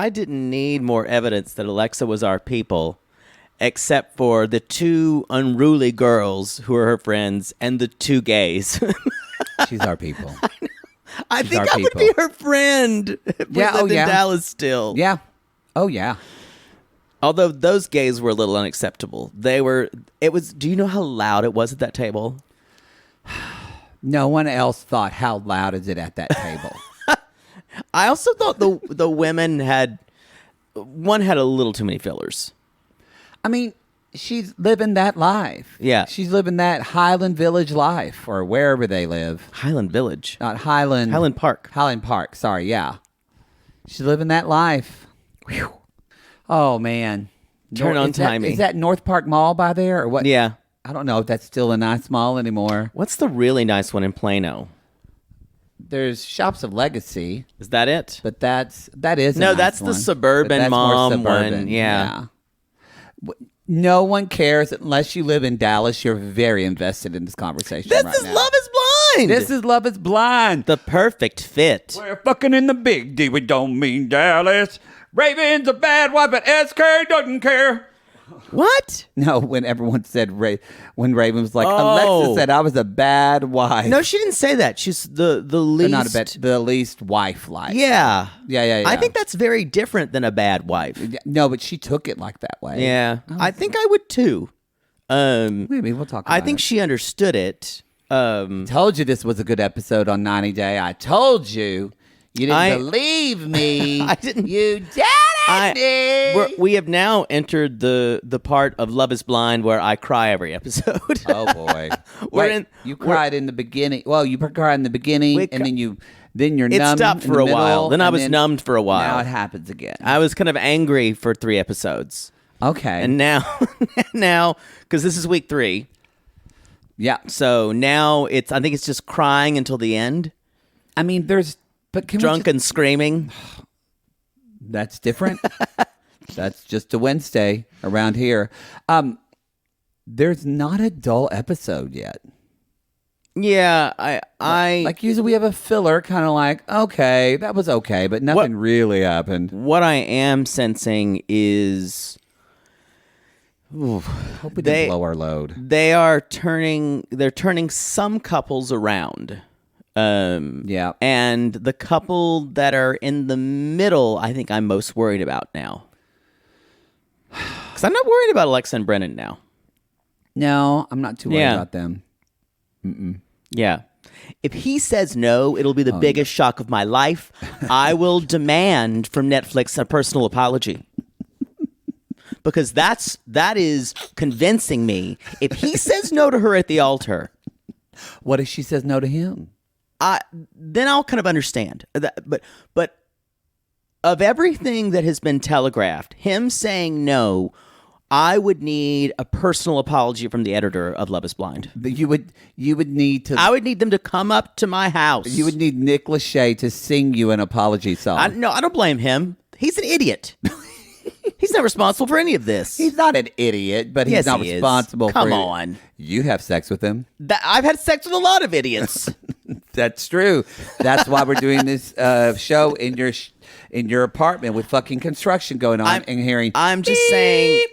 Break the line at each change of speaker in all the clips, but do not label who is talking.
I didn't need more evidence that Alexa was our people, except for the 2 unruly girls who are her friends and the 2 gays.
She's our people.
I think I would be her friend if we lived in Dallas still.
Yeah. Oh, yeah.
Although those gays were a little unacceptable. Do you know how loud it was at that table?
No one else thought, how loud is it at that table?
I also thought the women had a little too many fillers.
I mean, she's living that life.
Yeah.
She's living that Highland Village life, or wherever they live.
Highland Village.
Not Highland.
Highland Park.
Highland Park, sorry, yeah. She's living that life. Whew. Oh, man.
Turn on timing.
Is that North Park Mall by there, or what?
Yeah.
I don't know if that's still a nice mall anymore.
What's the really nice one in Plano?
There's Shops of Legacy.
Is that it?
But that is
no,
a nice
that's
one.
the suburban mom one. Yeah.
No one cares unless you live in Dallas. You're very invested in this conversation.
This
right
is
now.
Love is Blind.
This is Love is Blind.
The perfect fit.
We're fucking in the big D. We don't mean Dallas. Raven's a bad wife, but SK doesn't care.
What?
No, when everyone said when Raven was like, Alexa said I was a bad wife.
No, she didn't say that. She's the least.
The least wife-like.
Yeah.
Yeah.
I think that's very different than a bad wife.
No, but she took it like that way.
Yeah. I think I would too.
Maybe we'll talk about it.
I think she understood it.
Told you this was a good episode on 90 Day. I told you. You didn't believe me.
I didn't.
You did.
We have now entered the part of Love is Blind where I cry every episode.
Oh boy. You cried in the beginning. Well, you cried in the beginning, and then you're numb.
It stopped for a while. Then I was numbed for a while.
Now it happens again.
I was kind of angry for 3 episodes.
Okay.
And now, because this is week 3.
Yeah.
So now I think it's just crying until the end.
I mean, but
drunk and screaming.
That's different. That's just a Wednesday around here. There's not a dull episode yet.
Yeah, I
like usually we have a filler, kind of like, okay, that was okay, but nothing really happened.
What I am sensing is,
hope we didn't blow our load.
They're turning some couples around.
Yeah.
And the couple that are in the middle, I think I'm most worried about now. Because I'm not worried about Alexa and Brennan now.
No, I'm not too worried about them.
Yeah. If he says no, it'll be the biggest shock of my life. I will demand from Netflix a personal apology. Because that is convincing me. If he says no to her at the altar.
What if she says no to him?
Then I'll kind of understand. But of everything that has been telegraphed, him saying no, I would need a personal apology from the editor of Love is Blind.
But you would need to.
I would need them to come up to my house.
You would need Nick Lachey to sing you an apology song.
No, I don't blame him. He's an idiot. He's not responsible for any of this.
He's not an idiot, but he's not responsible for it.
Come on.
You have sex with him.
I've had sex with a lot of idiots.
That's true. That's why we're doing this show in your apartment with fucking construction going on and hearing.
I'm just saying,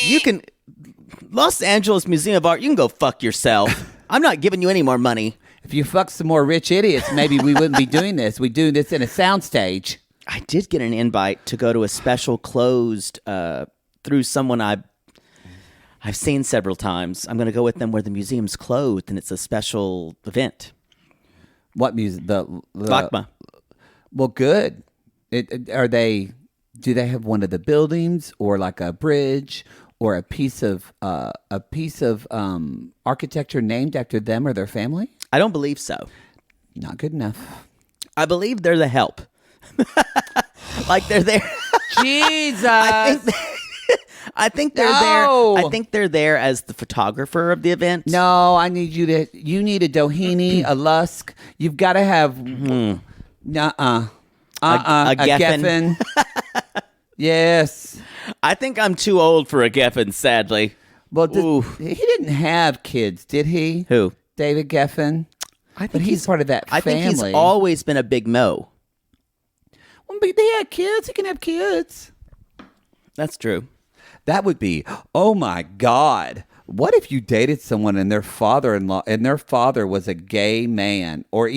you can. Los Angeles Museum of Art, you can go fuck yourself. I'm not giving you any more money.
If you fuck some more rich idiots, maybe we wouldn't be doing this. We do this in a soundstage.
I did get an invite to go to a special closed through someone I've seen several times. I'm going to go with them where the museum's closed and it's a special event.
What music? The
LACMA.
Well, good. Do they have one of the buildings or like a bridge or a piece of architecture named after them or their family?
I don't believe so.
Not good enough.
I believe they're the help. Like they're there.
Jesus.
I think they're there. I think they're there as the photographer of the event.
No, I need you need a Doheny, a Lusk. You've got to have a Geffen. Yes.
I think I'm too old for a Geffen, sadly.
Well, he didn't have kids, did he?
Who?
David Geffen. I think he's part of that family.
I think he's always been a big mo.
Well, but they had kids. He can have kids.
That's true.
That would be, oh my God. What if you dated someone and their father-in-law and their father was a gay man, or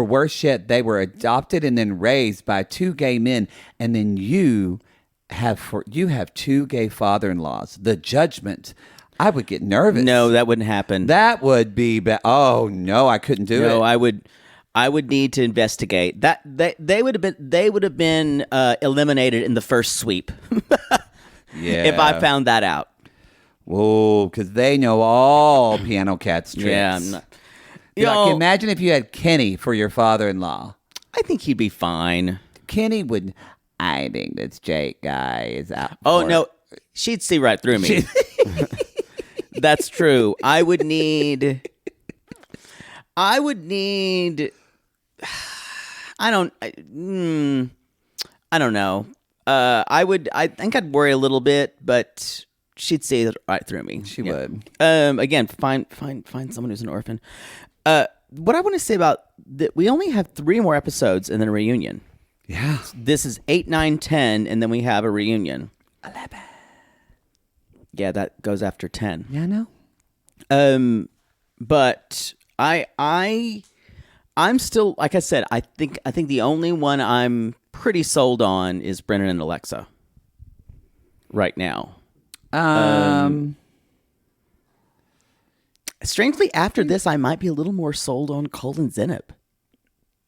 worse yet, they were adopted and then raised by two gay men, and then you have two gay father-in-laws. The judgment. I would get nervous.
No, that wouldn't happen.
That would be oh no, I couldn't do it.
No, I would need to investigate. That they would have been eliminated in the first sweep.
Yeah.
If I found that out.
Whoa, because they know all Piano Cat's tricks.
Yeah, I'm not.
Like, imagine if you had Kenny for your father-in-law.
I think he'd be fine.
Kenny would. I think this Jake guy is out.
Oh no, she'd see right through me. That's true. I would need. I don't know. I think I'd worry a little bit, but she'd see it right through me.
She would.
Again, find someone who's an orphan. What I want to say about that, we only have 3 more episodes and then a reunion.
Yeah.
This is 8, 9, 10, and then we have a reunion.
11.
Yeah, that goes after 10.
Yeah, I know.
But I'm still, like I said, I think the only one I'm pretty sold on is Brennan and Alexa right now. Strangely, after this, I might be a little more sold on Cole and Zenib.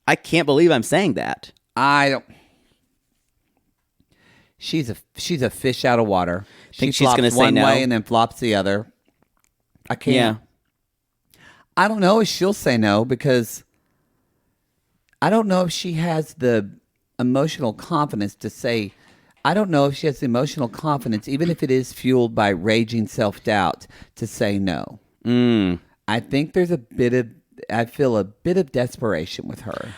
I can't believe I'm saying that.
I don't. She's a fish out of water.
Think
She
she's gonna
flops
say
one
no?
way and then flops the other. I can't.
Yeah.
I don't know if she'll say no, because I don't know if she has the emotional confidence to say. I don't know if she has the emotional confidence, even if it is fueled by raging self-doubt, to say no. I think there's I feel a bit of desperation with her.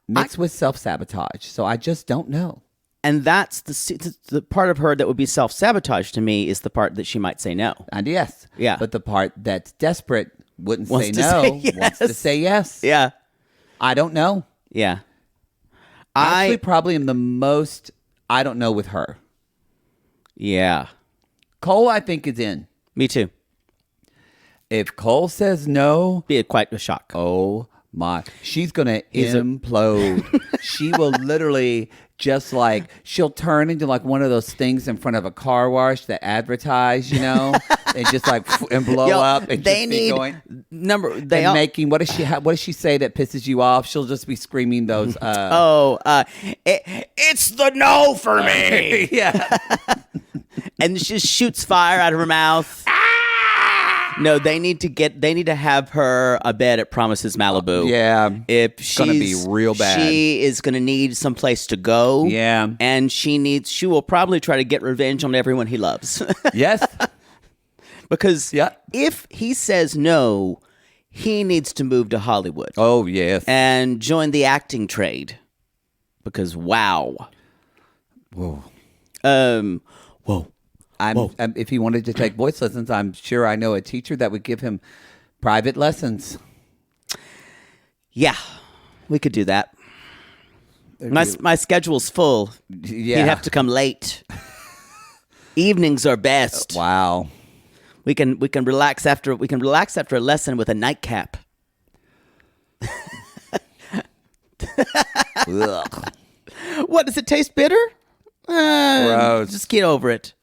Mixed with self-sabotage. So I just don't know.
And that's the part of her that would be self-sabotage to me, is the part that she might say no.
And yes.
Yeah.
But the part that's desperate wants to say yes.
Yeah.
I don't know.
Yeah.
I probably am the most I don't know with her.
Yeah.
Cole, I think, is in.
Me too.
If Cole says no,
Be quite a shock.
oh my, she's going to implode. She will literally just like, she'll turn into like one of those things in front of a car wash that advertise, and just like, and blow up and
they
just
need
be going.
They all,
Making, what does she say that pisses you off? She'll just be screaming those.
it's the no for me.
Yeah.
And she just shoots fire out of her mouth. No, they need to have her a bed at Promises Malibu.
Yeah.
If
It's gonna be real bad.
She is gonna need some place to go.
Yeah.
And she will probably try to get revenge on everyone he loves.
Yes.
Because
Yeah.
if he says no, he needs to move to Hollywood.
Oh, yes.
And join the acting trade. Because wow.
Whoa.
Whoa.
If he wanted to take voice lessons, I'm sure I know a teacher that would give him private lessons.
Yeah. We could do that. My schedule's full.
Yeah.
He'd have to come late. Evenings are best.
Wow.
We can relax after a lesson with a nightcap.
Ugh.
What, does it taste bitter?
Gross.
Just get over it.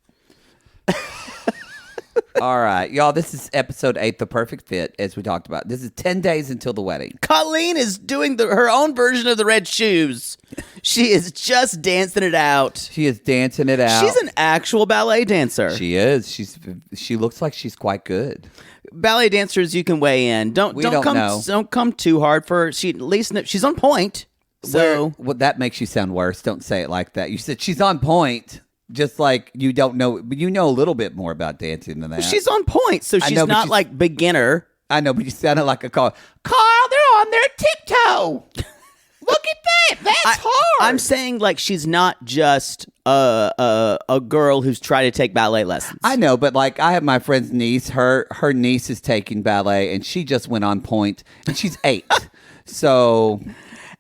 All right, y'all, this is episode 8, The Perfect Fit, as we talked about. This is 10 days until the wedding.
Colleen is doing her own version of the red shoes. She is just dancing it out.
She is dancing it out.
She's an actual ballet dancer.
She is. She looks like she's quite good.
Ballet dancers, you can weigh in. Don't come too hard for her. At least she's on point. So
that makes you sound worse. Don't say it like that. You said she's on point. Just like you don't know, but you know a little bit more about dancing than that.
She's on point, so she's not like beginner.
I know, but you sounded like a Carl. Carl, they're on their tiptoe. Look at that. That's hard.
I'm saying like she's not just a girl who's trying to take ballet lessons.
I know, but like I have my friend's niece. Her niece is taking ballet, and she just went on point, and she's 8. So,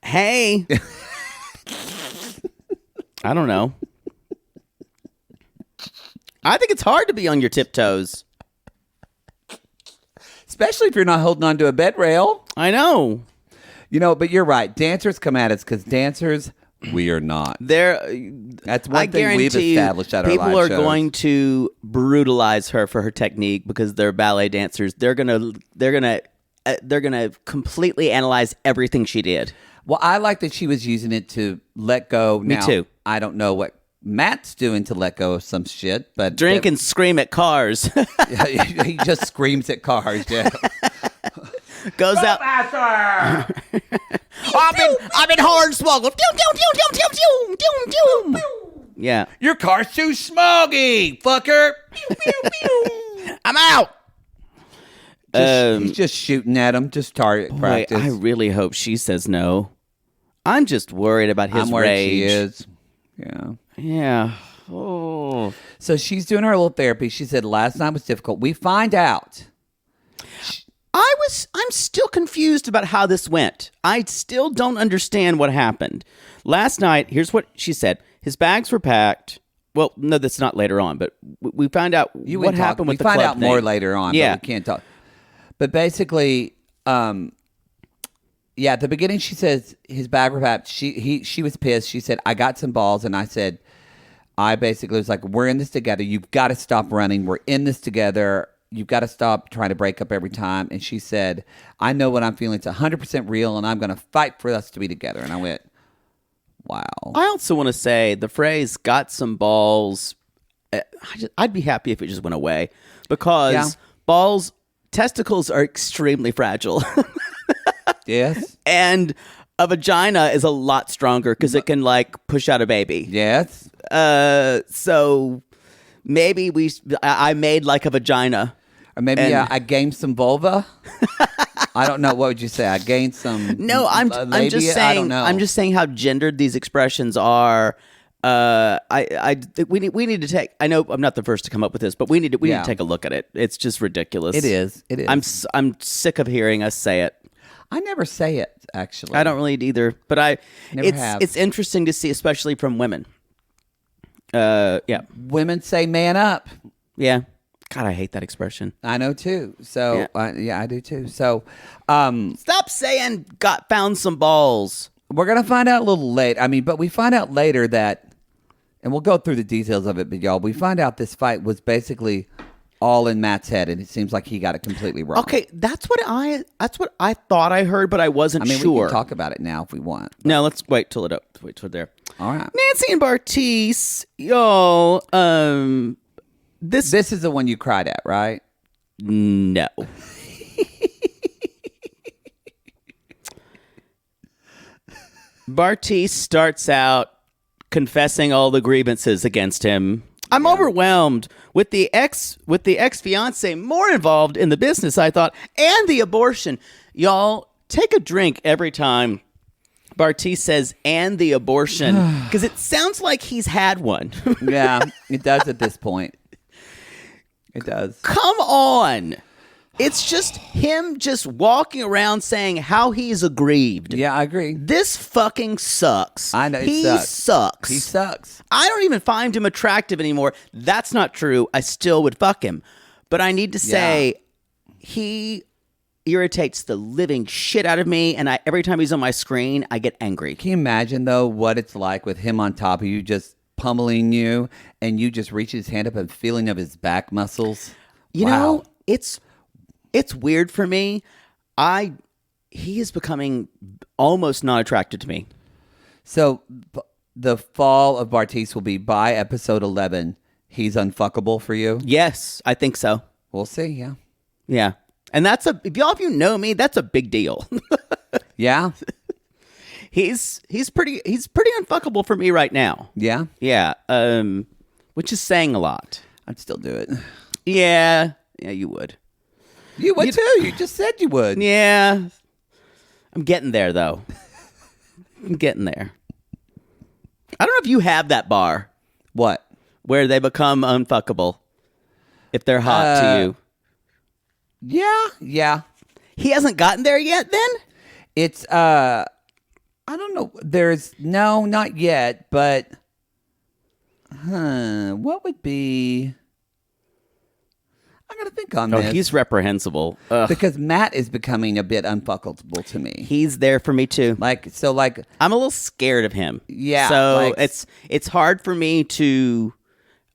hey. I don't know. I think it's hard to be on your tiptoes.
Especially if you're not holding on to a bed rail.
I know.
But you're right. Dancers come at us because dancers, we are not. That's one thing we've established at our live shows.
People are going to brutalize her for her technique because they're ballet dancers. They're gonna completely analyze everything she did.
Well, I like that she was using it to let go.
Me too.
I don't know what Matt's doing to let go of some shit, but
drink and scream at cars.
He just screams at cars. Yeah.
Goes out. I've been hornswoggled. Yeah.
Your car's too smoggy, fucker.
I'm out.
He's just shooting at him. Just target practice.
I really hope she says no. I'm just worried about his
I'm worried
rage.
she is. Yeah.
Yeah. Oh.
So she's doing her little therapy. She said last night was difficult. We find out.
I'm still confused about how this went. I still don't understand what happened. Last night, here's what she said. His bags were packed. Well, no, that's not later on, but we find out what happened with the club
thing. We find out more later on,
yeah.
But we can't talk. But basically, at the beginning she says his bag were packed. She was pissed. She said, I got some balls, and I basically was like, we're in this together. You've got to stop running. We're in this together. You've got to stop trying to break up every time. And she said, I know what I'm feeling. It's 100% real, and I'm going to fight for us to be together. And I went, wow.
I also want to say the phrase got some balls, I'd be happy if it just went away because testicles are extremely fragile.
Yes.
And a vagina is a lot stronger because it can push out a baby.
Yes.
So maybe I made like a vagina.
Or maybe I gained some vulva. I don't know. What would you say? I gained some.
No, I'm just saying.
I don't know.
I'm just saying how gendered these expressions are. We need to take. I know I'm not the first to come up with this, but we need to take a look at it. It's just ridiculous.
It is.
I'm sick of hearing us say it.
I never say it actually.
I don't really either, but
have.
It's interesting to see, especially from women. Yeah.
Women say "man up."
Yeah. God, I hate that expression.
I know too. So I do too. So
stop saying found some balls.
We're gonna find out a little late. But we find out later that, and we'll go through the details of it. But y'all, we find out this fight was basically all in Matt's head, and it seems like he got it completely wrong.
Okay, that's what I thought I heard, but I wasn't sure.
We can talk about it now if we want. But.
No, let's wait till there.
All right,
Nancy and Bartice, y'all. This
is the one you cried at, right?
No. Bartice starts out confessing all the grievances against him. I'm overwhelmed with the ex-fiance more involved in the business, I thought, and the abortion. Y'all, take a drink every time Bartice says, and the abortion, because it sounds like he's had one.
Yeah, it does at this point. It does.
Come on. It's just him just walking around saying how he's aggrieved.
Yeah, I agree.
This fucking sucks.
I know,
He sucks.
He sucks.
I don't even find him attractive anymore. That's not true. I still would fuck him. But I need to say, he irritates the living shit out of me, and every time he's on my screen, I get angry.
Can you imagine, though, what it's like with him on top of you, just pummeling you, and you just reach his hand up and feeling of his back muscles?
You know, it's weird for me. He is becoming almost not attracted to me.
So the fall of Bartice will be by episode 11. He's unfuckable for you?
Yes, I think so.
We'll see, yeah.
Yeah. And if y'all of you know me, that's a big deal.
Yeah.
He's pretty unfuckable for me right now.
Yeah.
Yeah. Which is saying a lot.
I'd still do it.
Yeah. Yeah, you would.
You would too. You just said you would.
Yeah. I'm getting there though. I'm getting there. I don't know if you have that bar.
What?
Where they become unfuckable. If they're hot to you.
Yeah.
He hasn't gotten there yet then?
It's I don't know. Not yet, but What would be? I got to think on
Oh,
this.
he's reprehensible. Ugh.
Because Matt is becoming a bit unfuckable to me.
He's there for me too.
Like
I'm a little scared of him.
Yeah,
So
like-
it's hard for me to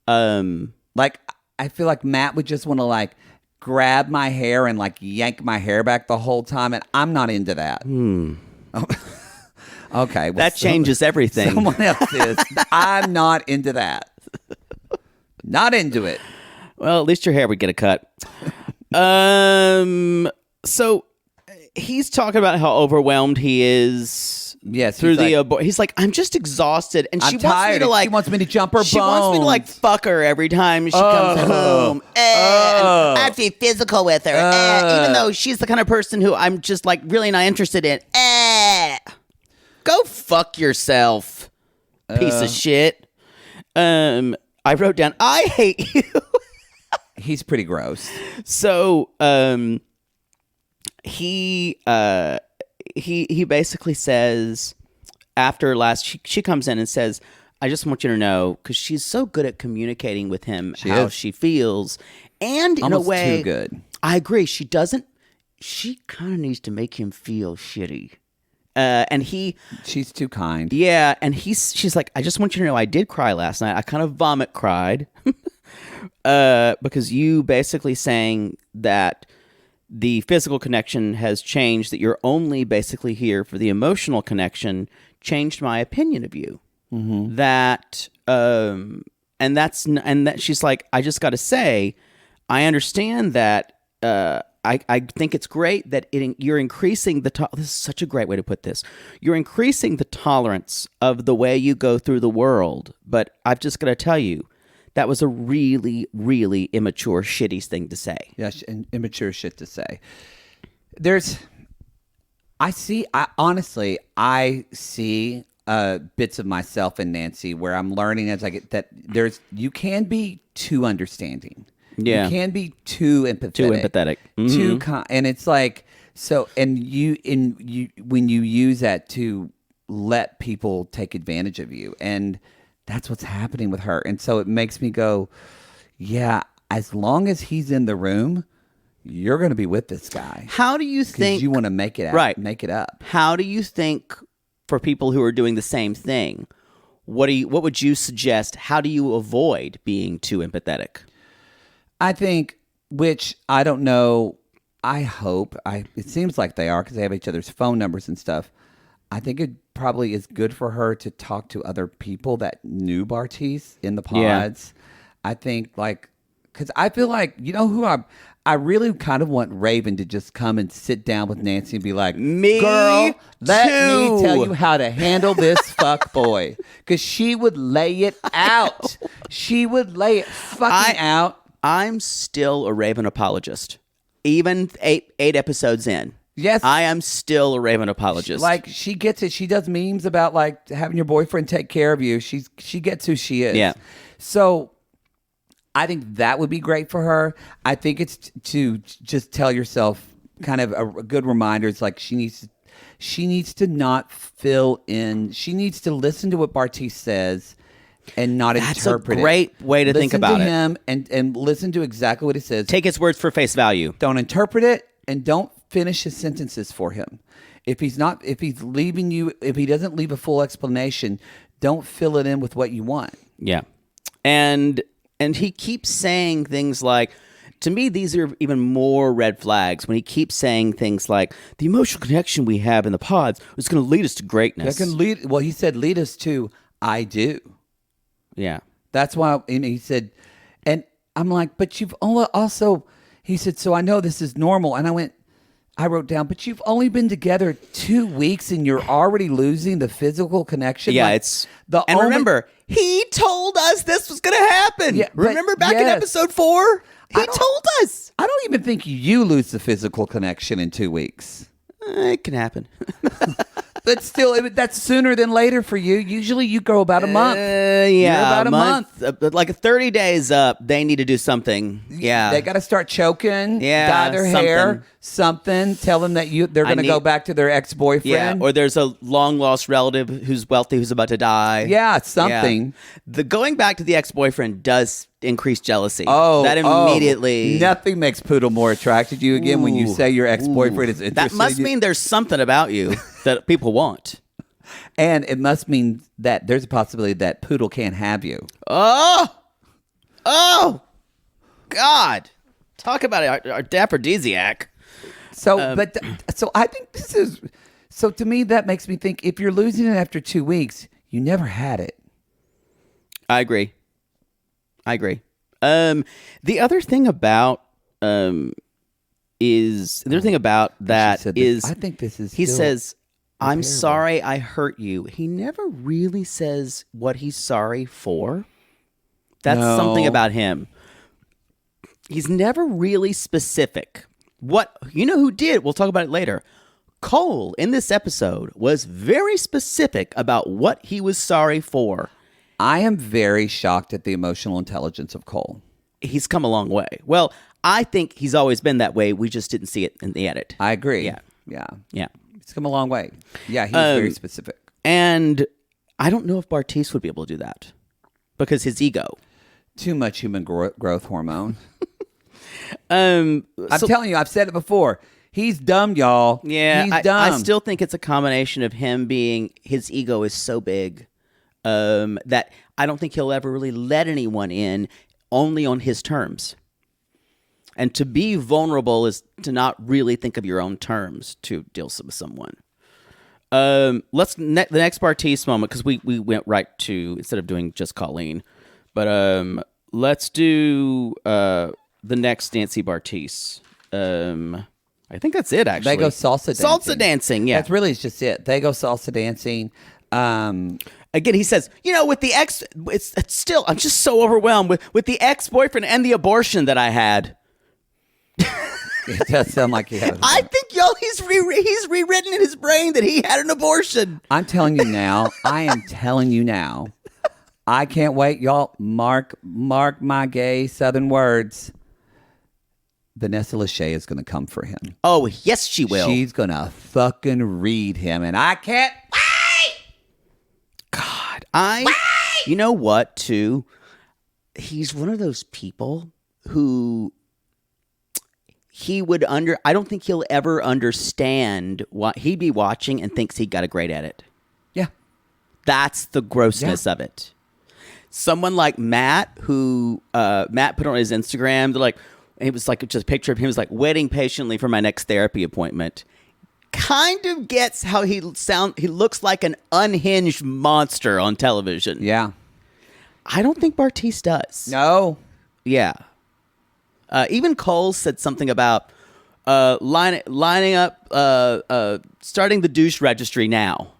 like I feel like Matt would just want to like grab my hair and like yank my hair back the whole time, and I'm not into that. Oh. Okay, well,
that changes everything.
Someone else is. I'm not into that. Not into it.
Well, at least your hair would get a cut. So he's talking about how overwhelmed he is.
Yes,
through
he's
the he's like, I'm just exhausted, and she
I'm
wants me
tired.
to like.
She wants me to jump her
She wants me to like
bones.
fuck her every time she comes home. I have to be physical with her, even though she's the kind of person who I'm just like really not interested in. Go fuck yourself, piece of shit. I wrote down, I hate you.
He's pretty gross.
So, he basically says after she comes in and says, I just want you to know, because she's so good at communicating with him she feels, and in
Almost
a way,
too good.
I agree. She kind of needs to make him feel shitty. And
She's too kind.
yeah, and she's like, I just want you to know I did cry last night. I kind of vomit cried. Because you basically saying that the physical connection has changed, that you're only basically here for the emotional connection, changed my opinion of you. Mm-hmm. That she's like, I just got to say, I understand that. I think it's great that you're increasing this is such a great way to put this. You're increasing the tolerance of the way you go through the world, but I've just got to tell you, that was a really, really immature, shitty thing to say.
Yeah, immature shit to say. I see bits of myself in Nancy where I'm learning as I get that you can be too understanding.
Yeah.
You can be too empathetic.
Mm-hmm.
And it's like, so, and when you use that to let people take advantage of you, and that's what's happening with her. And so it makes me go, yeah, as long as he's in the room, you're going to be with this guy.
How do you think
you want to make it out,
right.
make it up?
How do you think, for people who are doing the same thing, what would you suggest? How do you avoid being too empathetic?
I think, which I don't know, I hope, it seems like they are because they have each other's phone numbers and stuff. I think it probably is good for her to talk to other people that knew Bartiz in the pods. Yeah. I think, like, because I feel like, you know who I really kind of want Raven to just come and sit down with Nancy and be like,
me
girl, let
too.
me tell you how to handle this fuck boy. Because she would lay it out. She would lay it fucking out.
I'm still a Raven apologist. Even eight episodes in.
Yes.
I am still a Raven apologist.
Like, she gets it. She does memes about, like, having your boyfriend take care of you. She gets who she is.
Yeah.
So I think that would be great for her. I think it's to just tell yourself kind of a good reminder. It's like she needs to not fill in. She needs to listen to what Bartiz says and not interpret it.
That's a great way to think about it.
Listen to him and listen to exactly what he says.
Take his words for face value.
Don't interpret it, and don't finish his sentences for him. If he doesn't leave a full explanation, don't fill it in with what you want.
Yeah. And he keeps saying things like, to me, these are even more red flags when he keeps saying things like, the emotional connection we have in the pods is going to lead us to greatness.
He said, lead us to I do.
Yeah.
That's why, and he said, and I'm like, but you've also, he said, so I know this is normal. And I wrote down, but you've only been together 2 weeks and you're already losing the physical connection.
Yeah,
like,
remember, he told us this was going to happen.
Yeah,
remember back in episode 4? He told us.
I don't even think you lose the physical connection in 2 weeks.
It can happen.
But still, that's sooner than later for you. Usually you go about a month.
Yeah,
You're about a month.
like 30 days up, they need to do something. Yeah.
They got to start choking,
Yeah,
dye their hair, something. Tell them that they're going to go back to their ex-boyfriend.
Yeah, or there's a long-lost relative who's wealthy who's about to die.
Yeah, something.
Yeah. The going back to the ex-boyfriend does increase jealousy.
Oh,
that immediately.
Nothing makes Poodle more attracted to you again when you say your ex-boyfriend is interested.
That must mean there's something about you that people want.
And it must mean that there's a possibility that Poodle can't have you.
Oh, God! Talk about our aphrodisiac.
So, so I think this is. So to me, that makes me think if you're losing it after 2 weeks, you never had it.
I agree. The other thing about that is
I think this is.
He
still
says, "I'm
repairable.
sorry I hurt you." He never really says what he's sorry for. That's something about him. He's never really specific. Who did? We'll talk about it later. Cole in this episode was very specific about what he was sorry for.
I am very shocked at the emotional intelligence of Cole.
He's come a long way. Well, I think he's always been that way. We just didn't see it in the edit.
I agree.
Yeah.
He's come a long way. Yeah, he's very specific.
And I don't know if Bartise would be able to do that because his ego.
Too much human growth hormone.
I'm
telling you, I've said it before. He's dumb, y'all.
Yeah,
he's dumb.
I still think it's a combination of him being, his ego is so big that I don't think he'll ever really let anyone in only on his terms. And to be vulnerable is to not really think of your own terms to deal with someone. The next Bartise moment, because we went right to, instead of doing just Colleen, but let's do the next Nancy Bartise. I think that's it, actually.
They go salsa dancing.
Salsa dancing, yeah.
That's really just it. They go salsa dancing.
Again, he says, with the it's still, I'm just so overwhelmed with the ex-boyfriend and the abortion that I had.
It does sound like he had.
I think, he's rewritten in his brain that he had an abortion.
I'm telling you now. I am telling you now. I can't wait, y'all. Mark my gay Southern words. Vanessa Lachey is going to come for him.
Oh, yes, she will.
She's going to fucking read him, and I can't wait.
God, you know what, too? He's one of those people who I don't think he'll ever understand what he'd be watching and thinks he got a great edit.
Yeah.
That's the grossness of it. Someone like Matt, who Matt put on his Instagram, they're like, it was like just a picture of him. He was like waiting patiently for my next therapy appointment. Kind of gets how he looks like an unhinged monster on television.
Yeah.
I don't think Bartise does.
No.
Yeah. Even Cole said something about lining up, starting the douche registry now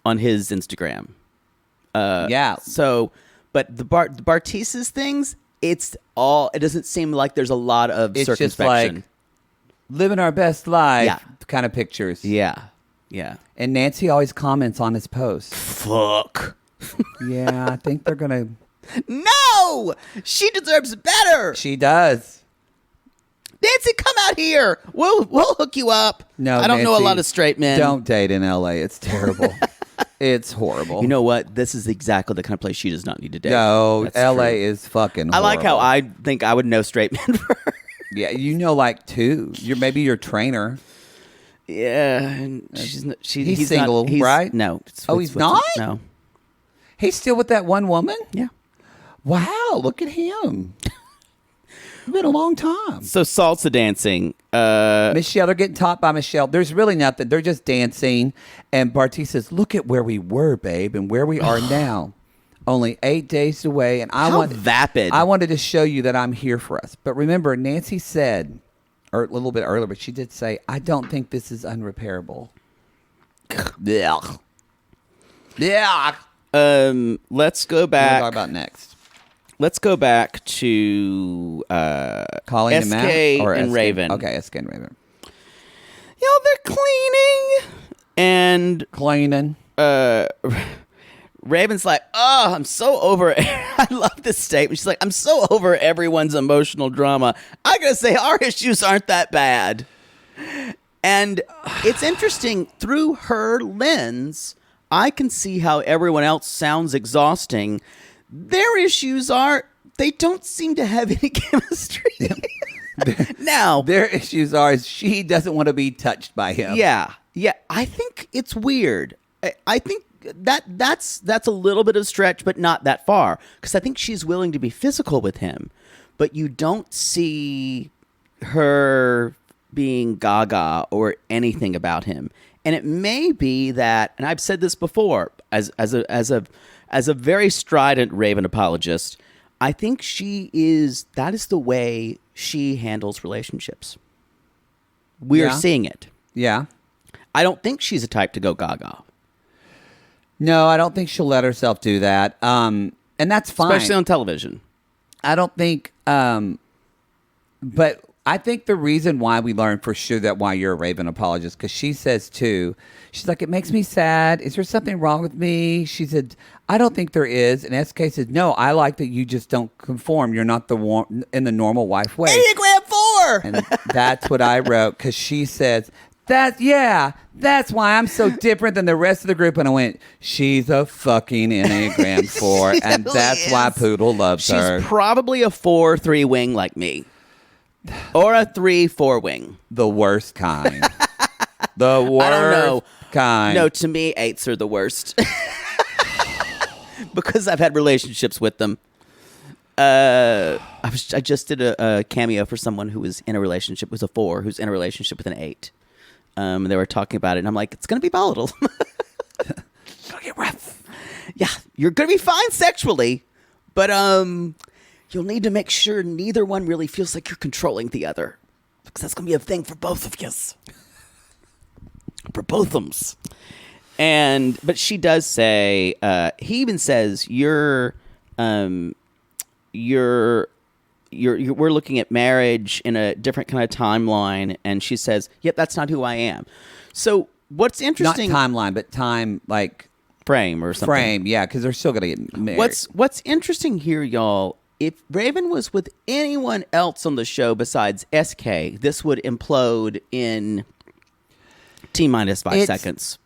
on his Instagram.
Yeah.
So, but the Bartise's things, it doesn't seem like there's a lot of circumspection.
Just like living our best life kind of pictures.
Yeah.
And Nancy always comments on his posts.
Fuck.
Yeah, I think they're going to.
No! She deserves better.
She does.
Nancy, come out here. We'll hook you up.
No,
I don't know a
Nancy,
lot of straight men.
Don't date in L.A. It's terrible. It's horrible.
You know what? This is exactly the kind of place she does not need to date.
No,
That's
L.A.
true.
is fucking horrible.
I like how I think I would know straight men for her.
Yeah, like two. Maybe your trainer.
Yeah, and he's
single,
not,
right?
No.
He's not?
No.
He's still with that one woman?
Yeah.
Wow, look at him. It's been a long time.
So salsa dancing.
Michelle, they're getting taught by Michelle. There's really nothing. They're just dancing. And Bartise says, look at where we were, babe, and where we are now. Only 8 days away. And
How vapid.
I wanted to show you that I'm here for us. But remember, Nancy said, or a little bit earlier, but she did say, I don't think this is unrepairable. Yeah.
Let's go back.
What are we talking about next?
Let's go back to
Colleen
SK
and Matt? Or
and
SK?
Raven.
Okay, SK and Raven.
They're cleaning. And
Cleaning.
Raven's like, oh, I'm so over it. I love this statement. She's like, I'm so over everyone's emotional drama. I gotta say, our issues aren't that bad. And it's interesting, through her lens, I can see how everyone else sounds exhausting. Their issues they don't seem to have any chemistry. Now,
their issues are she doesn't want to be touched by him.
Yeah. I think it's weird. I think that's a little bit of stretch, but not that far. Because I think she's willing to be physical with him, but you don't see her being gaga or anything about him. And it may be that, and I've said this before, as a very strident Raven apologist, I think that is the way she handles relationships. We're seeing it.
Yeah.
I don't think she's a type to go gaga.
No, I don't think she'll let herself do that. And that's fine.
Especially on television.
I don't think, but I think the reason why we learned for sure that why you're a Raven apologist, because she says too, she's like, it makes me sad. Is there something wrong with me? She said, I don't think there is. And SK said, no, I like that you just don't conform. You're not in the normal wife way.
Enneagram 4!
And that's what I wrote, because she says, that's why I'm so different than the rest of the group. And I went, she's a fucking Enneagram 4. And that's why Poodle loves her.
She's probably a 4-3 wing like me. Or a 3-4 wing.
The worst kind. The worst
I don't know.
kind.
No, to me, 8s are the worst. Because I've had relationships with them. I just did a cameo for someone who was in a relationship, was a 4, who's in a relationship with an 8. They were talking about it, and I'm like, it's going to be volatile.
It's going to get rough.
Yeah, you're going to be fine sexually, but you'll need to make sure neither one really feels like you're controlling the other, because that's going to be a thing for both of you. For both of them. But she does say, he even says, we're looking at marriage in a different kind of timeline, and she says, yep, that's not who I am. So what's interesting,
not timeline, but time, like
frame or something.
Frame, yeah, because they're still going to get married.
What's interesting here, y'all, if Raven was with anyone else on the show besides SK, this would implode in T-minus 5 seconds.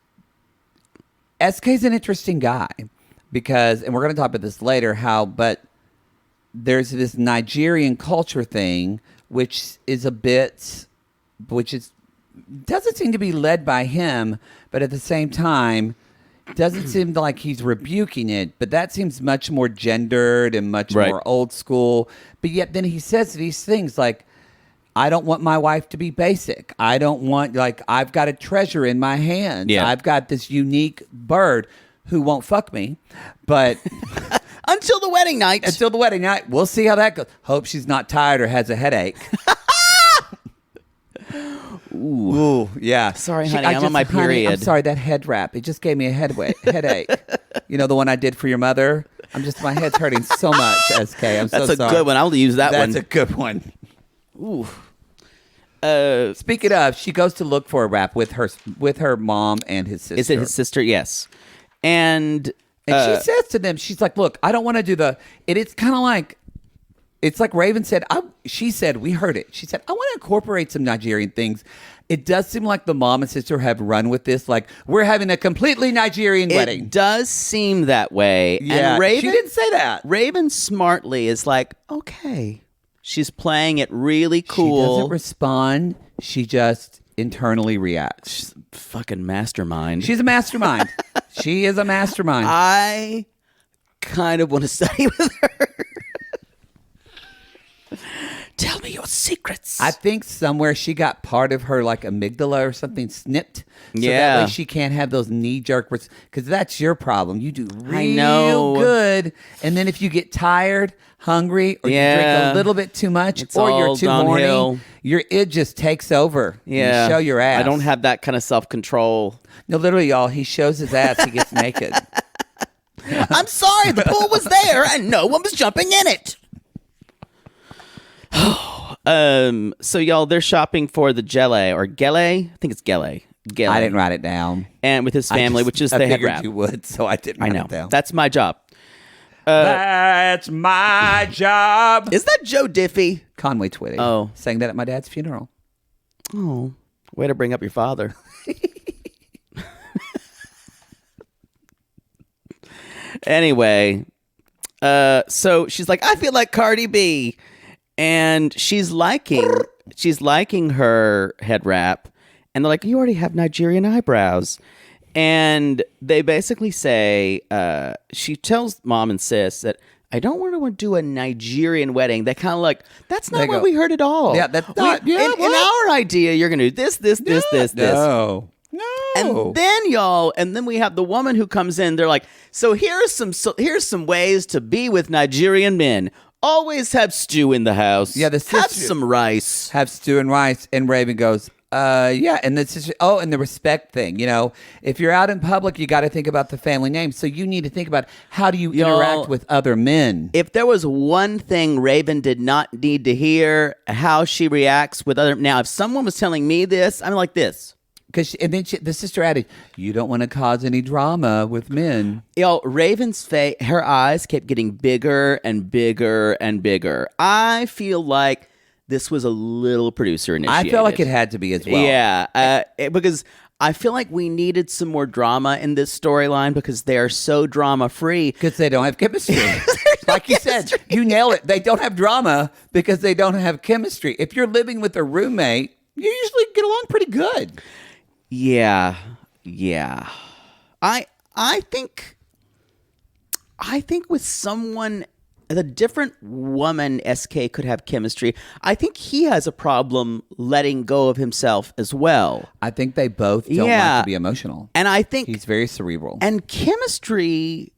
SK's an interesting guy because, and we're going to talk about this later, but there's this Nigerian culture thing, which doesn't seem to be led by him, but at the same time, doesn't seem like he's rebuking it. But that seems much more gendered and much more old school. But yet then he says these things like, I don't want my wife to be basic. I don't want, I've got a treasure in my hands. Yeah. I've got this unique bird who won't fuck me, but...
Until the wedding night.
We'll see how that goes. Hope she's not tired or has a headache. Ooh, yeah.
Sorry, honey, I'm on my period.
I'm sorry, that head wrap. It just gave me a headache. You know, the one I did for your mother? My head's hurting so much, SK. I'm so sorry.
That's a good one. I'll use that one.
That's a good one.
Ooh.
Speaking of, she goes to look for a wrap with her mom and his sister.
Is it his sister? Yes. And
she says to them, she's like, look, I don't want to do it's kind of like, it's like Raven said, she said, we heard it. She said, I want to incorporate some Nigerian things. It does seem like the mom and sister have run with this. Like, we're having a completely Nigerian wedding.
It does seem that way.
Yeah,
and Raven,
she didn't say that.
Raven smartly is like, okay. She's playing it really cool.
She doesn't respond. She just internally reacts.
She's a fucking mastermind.
She's a mastermind. She is a mastermind.
I kind of want to study with her. Tell me your secrets.
I think somewhere she got part of her amygdala or something snipped. So that way she can't have those knee-jerk, because that's your problem. You do real good. And then if you get tired, hungry, or you drink a little bit too much, or you're too horny, it just takes over.
Yeah.
You show your ass.
I don't have that kind of self-control.
No, literally, y'all, he shows his ass, he gets naked.
I'm sorry, the pool was there and no one was jumping in it. So y'all, they're shopping for the gele or gele. I think it's gele. Gilly.
I didn't write it down.
And with his family, which is
I
the head
figured
wrap.
you would, so I didn't
I
write
know.
it down.
That's my job.
That's my job.
Is that Joe Diffie?
Conway Twitty.
Oh.
Sang that at my dad's funeral.
Oh, way to bring up your father. Anyway, so she's like, I feel like Cardi B, and she's liking her head wrap, and they're like, you already have Nigerian eyebrows, and they basically say, she tells mom and sis that I don't want to do a Nigerian wedding. They kind of like, that's not what we heard at all.
Yeah, that's not.
In our idea, you're going to do this.
No.
And then we have the woman who comes in. They're like, so here's some ways to be with Nigerian men. Always have stew in the house.
Yeah,
have some rice.
Have stew and rice. And Raven goes, yeah. And this is, and the respect thing. You know, if you're out in public, you got to think about the family name. So you need to think about how do you interact with other men.
If there was one thing Raven did not need to hear, how she reacts with other. Now, if someone was telling me this, I'm like this.
The sister added, you don't want to cause any drama with men.
Raven's face, her eyes kept getting bigger and bigger and bigger. I feel like this was a little producer initiated.
I felt like it had to be as well.
Yeah, because I feel like we needed some more drama in this storyline because they are so drama free.
Because they don't have chemistry. Like you said, you nailed it. They don't have drama because they don't have chemistry. If you're living with a roommate, you usually get along pretty good.
Yeah. I think with someone, a different woman, SK could have chemistry. I think he has a problem letting go of himself as well.
I think they both don't like to be emotional.
And I think
he's very cerebral.
And chemistry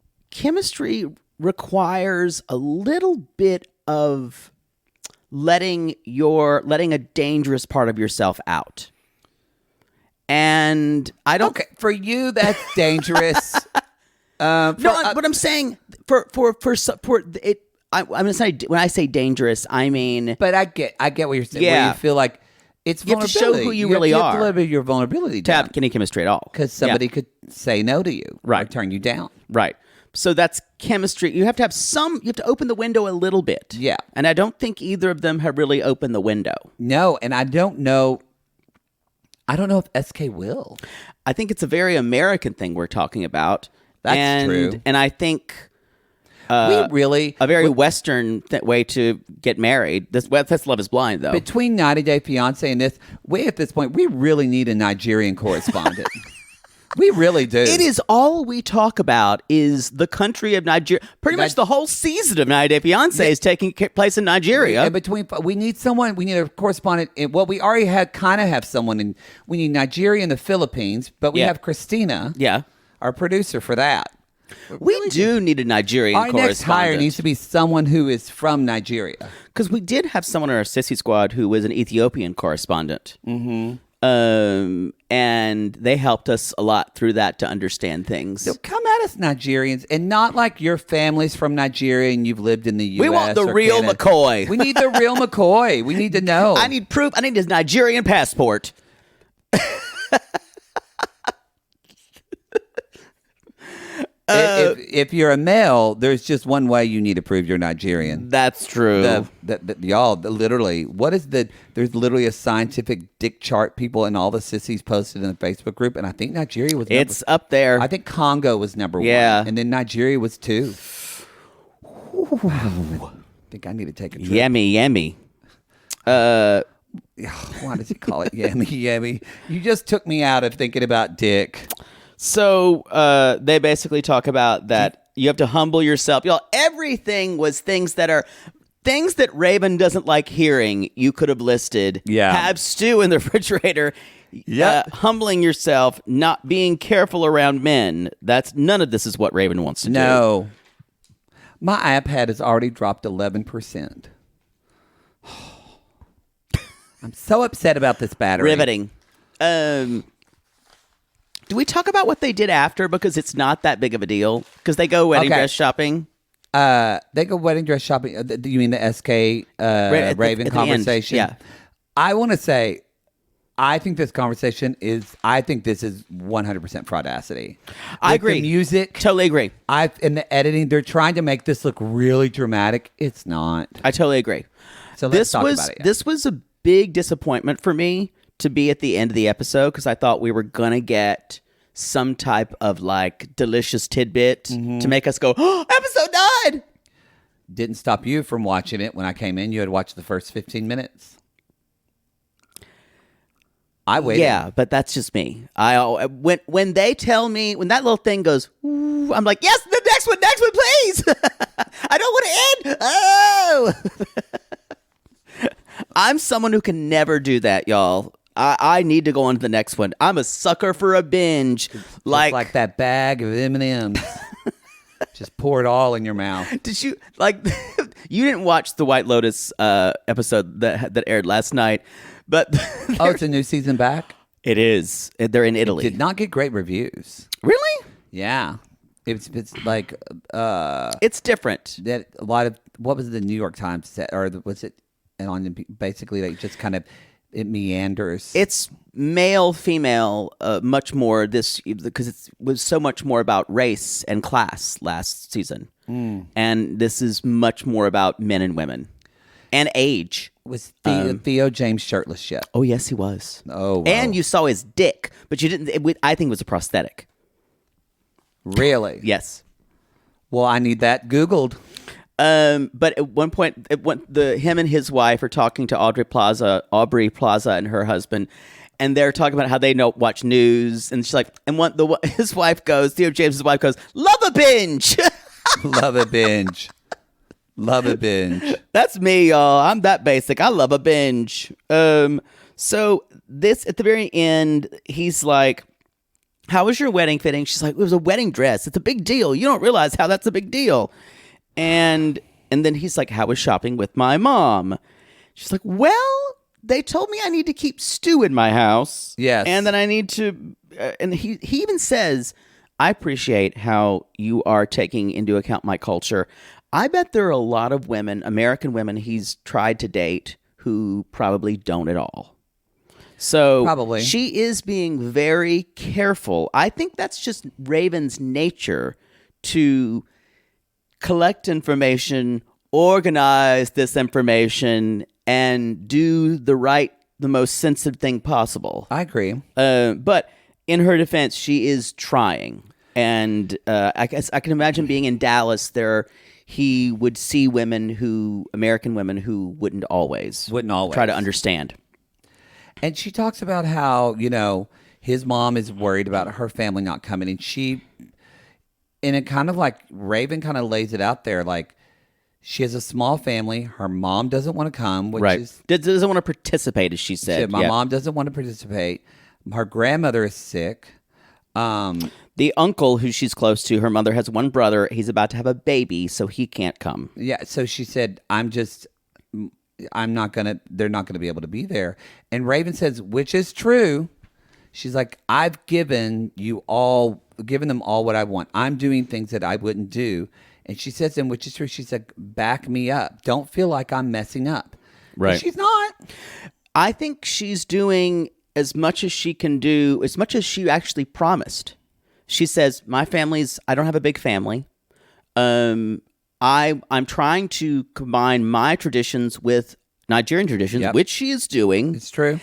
requires a little bit of letting a dangerous part of yourself out. And I don't.
Okay, for you, that's dangerous.
But I'm saying for it. I'm gonna say when I say dangerous, I mean.
But I get what you're saying.
Yeah,
where you feel like it's
you have to show who you really are.
You have to live your vulnerability
to have any chemistry at all,
because somebody could say no to you,
right?
Or turn you down,
right? So that's chemistry. You have to have some. You have to open the window a little bit.
Yeah,
and I don't think either of them have really opened the window.
No, and I don't know if SK will.
I think it's a very American thing we're talking about.
That's true.
And I think
we really
a very Western way to get married. That's Love Is Blind, though.
Between 90 Day Fiancé and this, at this point, we really need a Nigerian correspondent. We really do.
It is all we talk about is the country of Nigeria. Pretty much the whole season of 90 Day Fiancé is taking place in Nigeria.
And we need someone. We need a correspondent. We already have someone we need Nigeria and the Philippines, but we have Christina.
Yeah.
Our producer for that.
We do need a Nigerian correspondent.
Our next hire needs to be someone who is from Nigeria.
Because we did have someone in our Sissy Squad who was an Ethiopian correspondent.
Mm-hmm.
And they helped us a lot through that to understand things.
So come at us, Nigerians, and not like your family's from Nigeria and you've lived in the U.S.
We want the real
Canada.
McCoy.
We need the real McCoy. We need to know.
I need proof. I need his Nigerian passport.
If you're a male, there's just one way you need to prove you're Nigerian.
That's true.
Literally, there's literally a scientific dick chart people and all the sissies posted in the Facebook group, and I think Nigeria was
it's up there.
I think Congo was number one, and then Nigeria was 2. I think I need to take a trip.
Yummy.
Why does he call it yummy? You just took me out of thinking about dick.
So they basically talk about that you have to humble yourself. Y'all, everything was things that Raven doesn't like hearing. You could have listed.
Yeah.
Have stew in the refrigerator.
Yeah.
Humbling yourself, not being careful around men. None of this is what Raven wants to do.
No. My iPad has already dropped 11%. I'm so upset about this battery.
Riveting. Do we talk about what they did after? Because it's not that big of a deal. Because they go wedding dress shopping.
They go wedding dress shopping. You mean the SK Raven conversation?
Yeah.
I want to say I think this conversation is. I think this is 100% fraudacity.
I
With
agree.
The music,
Totally agree.
in the editing, they're trying to make this look really dramatic. It's not.
I totally agree.
So let's talk about it. Yeah.
This was a big disappointment for me to be at the end of the episode because I thought we were gonna get some type of like delicious tidbit to make us go, oh, episode 9.
Didn't stop you from watching it when I came in. You had watched the first 15 minutes. I waited.
Yeah, but that's just me. When they tell me when that little thing goes, ooh, I'm like, yes, the next one, please. I don't want to end. Oh, I'm someone who can never do that, y'all. I need to go on to the next one. I'm a sucker for a binge,
Just like that bag of M&Ms. Just pour it all in your mouth.
Did you like? You didn't watch the White Lotus episode that aired last night, but
Oh, it's a new season back?
it is. They're in Italy.
Did not get great reviews.
Really?
Yeah. It's like
It's different.
that a lot of what was the New York Times set, or was it and on basically like just kind of it meanders.
It's male, female, much more this because it was so much more about race and class last season, and this is much more about men and women and age.
Was Theo James shirtless yet?
Oh yes, he was.
Oh, wow.
And you saw his dick, but you didn't. I think it was a prosthetic.
Really?
Yes.
Well, I need that Googled.
But at one point, him and his wife are talking to Aubrey Plaza, and her husband, and they're talking about how they watch news, and she's like, his wife goes, Theo James's wife goes, love a binge.
Love a binge. Love a binge.
That's me, y'all. I'm that basic. I love a binge. So this at the very end, he's like, how was your wedding fitting? She's like, it was a wedding dress. It's a big deal. You don't realize how that's a big deal. And then he's like, how was shopping with my mom? She's like, well, they told me I need to keep stew in my house.
Yes.
And then I need to, and he even says, I appreciate how you are taking into account my culture. I bet there are a lot of women, American women he's tried to date who probably don't at all. So
Probably.
she is being very careful. I think that's just Raven's nature to collect information, organize this information, and do the most sensitive thing possible.
I agree.
But in her defense, she is trying. And I guess I can imagine being in Dallas he would see American women who wouldn't always try to understand.
And she talks about how, his mom is worried about her family not coming. And and it kind of like Raven kind of lays it out there. Like she has a small family. Her mom doesn't want to come, which is
doesn't want to participate, as she said.
My mom doesn't want to participate. Her grandmother is sick.
The uncle who she's close to, her mother has one brother. He's about to have a baby, so he can't come.
Yeah. So she said, they're not going to be able to be there. And Raven says, which is true. She's like, I've given them all what I want. I'm doing things that I wouldn't do. And she says, and which is true. She's like, back me up. Don't feel like I'm messing up.
Right.
And she's not.
I think she's doing as much as she can do, as much as she actually promised. She says, I don't have a big family. I'm trying to combine my traditions with Nigerian traditions, which she is doing.
It's true.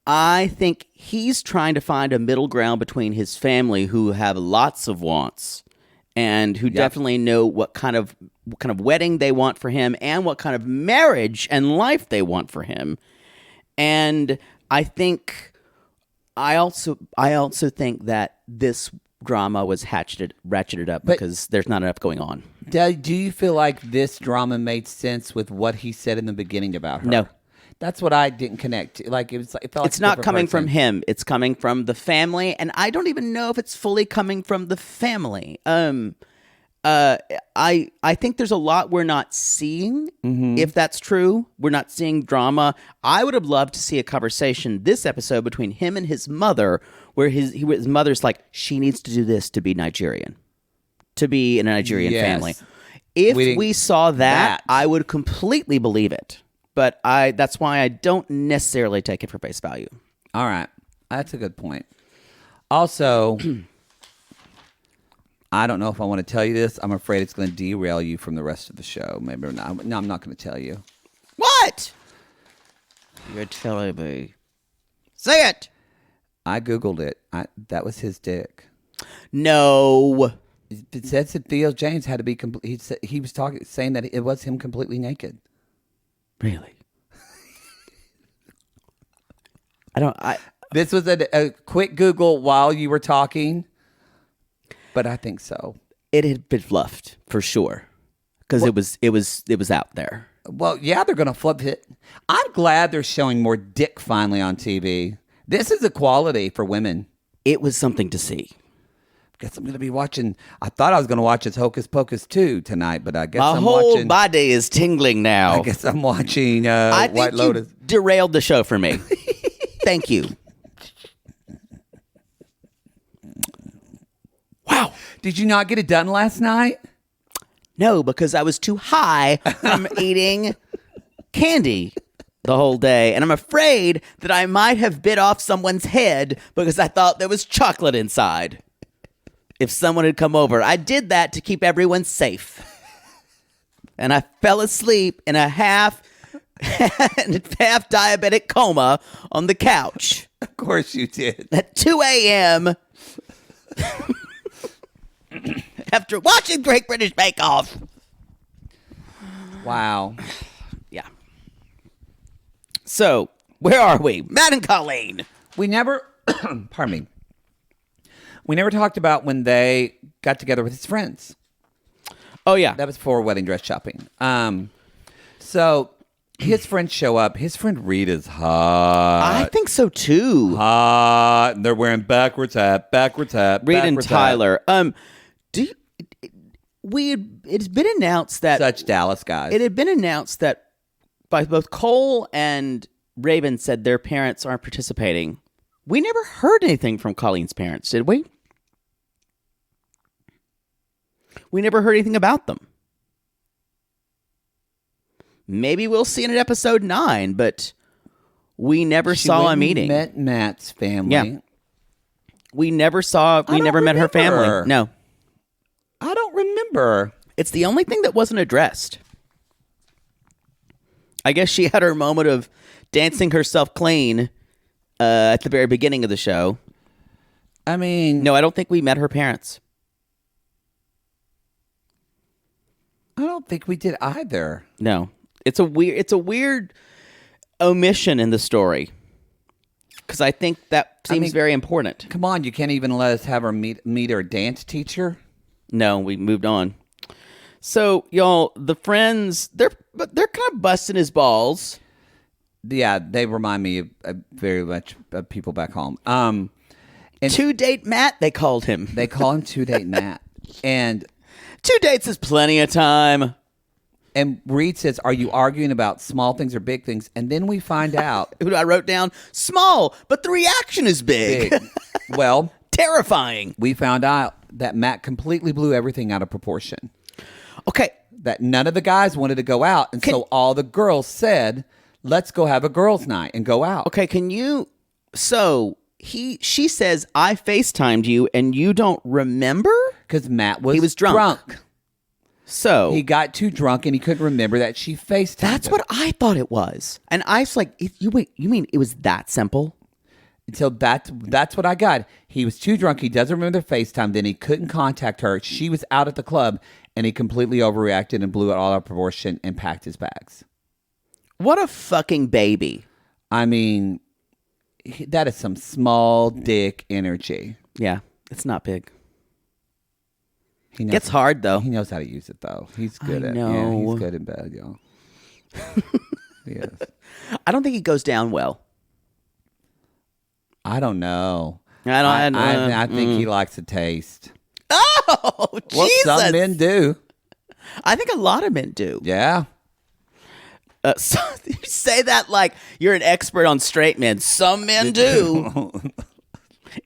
I think he's trying to find a middle ground between his family, who have lots of wants and who definitely know what kind of wedding they want for him and what kind of marriage and life they want for him. And I also think that this drama was ratcheted up because there's not enough going on.
Do you feel like this drama made sense with what he said in the beginning about her?
No.
That's what I didn't connect to. Like it felt like
it's not coming from him. It's coming from the family, and I don't even know if it's fully coming from the family. I think there's a lot we're not seeing. If that's true, we're not seeing drama. I would have loved to see a conversation this episode between him and his mother, where his mother's like, she needs to do this to be Nigerian, to be in a Nigerian family. If we saw that, I would completely believe it. But that's why I don't necessarily take it for face value.
All right. That's a good point. Also, I don't know if I want to tell you this. I'm afraid it's going to derail you from the rest of the show. Maybe or not. No, I'm not going to tell you.
What? You're telling me. Say it.
I Googled it. That was his dick.
No.
It says that Theo James had to be he was saying that it was him completely naked.
Really?
This was a quick Google while you were talking, but I think so.
It had been fluffed for sure because it was out there.
Well, yeah, they're going to flip it. I'm glad they're showing more dick finally on TV. This is equality for women.
It was something to see.
Guess I'm going to be watching. I thought I was going to watch this Hocus Pocus 2 tonight, but I guess
My
I'm
whole
watching.
body is tingling now.
I guess I'm watching
I think
White Lotus.
You derailed the show for me. Thank you. Wow.
Did you not get it done last night?
No, because I was too high from eating candy the whole day. And I'm afraid that I might have bit off someone's head because I thought there was chocolate inside. If someone had come over. I did that to keep everyone safe. And I fell asleep in a half diabetic coma on the couch.
Of course you did.
At 2 a.m. after watching Great British Bake Off.
Wow.
Yeah. So, where are we? Matt and Colleen.
We never, pardon me. We never talked about when they got together with his friends.
Oh, yeah.
That was for wedding dress shopping. So his friends show up. His friend Rita's hot.
I think so, too.
Hot. They're wearing backwards hat.
Reed and Tyler. It's been announced that
Such Dallas guys.
it had been announced that by both Cole and Raven said their parents aren't participating. We never heard anything from Colleen's parents, did we? We never heard anything about them. Maybe we'll see it in episode 9, but we never saw a meeting.
Met Matt's family.
Yeah. We never met her family. No.
I don't remember.
It's the only thing that wasn't addressed. I guess she had her moment of dancing herself clean at the very beginning of the show.
I mean,
No, I don't think we met her parents.
I don't think we did either.
No. It's a weird omission in the story. Because I think that seems very important.
Come on, you can't even let us have her meet her dance teacher?
No, we moved on. So, y'all, the friends, they're kind of busting his balls.
Yeah, they remind me of very much of people back home. And
2-date Matt, they called him.
they call him 2-date Matt. And
2 dates is plenty of time.
Reed says, "Are you arguing about small things or big things?" And then we find out.
I wrote down small, but the reaction is big.
Well,
terrifying.
we found out that Matt completely blew everything out of proportion.
Okay.
That none of the guys wanted to go out. And so all the girls said, let's go have a girls' night and go out.
Okay, she says, I FaceTimed you and you don't remember?
Because Matt was
He was drunk. So
he got too drunk and he couldn't remember that she FaceTimed
that's
him.
what I thought it was. And I was like, you mean it was that simple?
So that's what I got. He was too drunk. He doesn't remember the FaceTime. Then he couldn't contact her. She was out at the club and he completely overreacted and blew it all out of proportion and packed his bags.
What a fucking baby.
I mean, that is some small dick energy.
Yeah, it's not big.
He knows
Gets hard though.
He knows how to use it though. He's good at it.
know.
Yeah, he's good in bed, y'all. Yes.
I don't think he goes down well.
I don't know.
I
think he likes the taste.
Oh, Jesus.
Well, some men do.
I think a lot of men do.
Yeah.
So you say that like you're an expert on straight men. Some men do.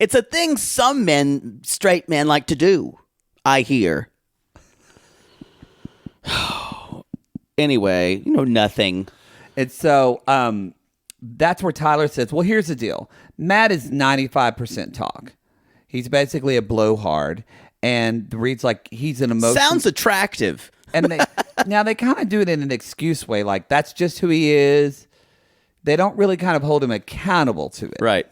It's a thing some straight men like to do, I hear. Anyway, nothing.
And so that's where Tyler says, well, here's the deal. Matt is 95% talk. He's basically a blowhard, and Reed's like he's an emotion.
Sounds attractive.
And they kind of do it in an excuse way, like that's just who he is. They don't really kind of hold him accountable to it.
Right.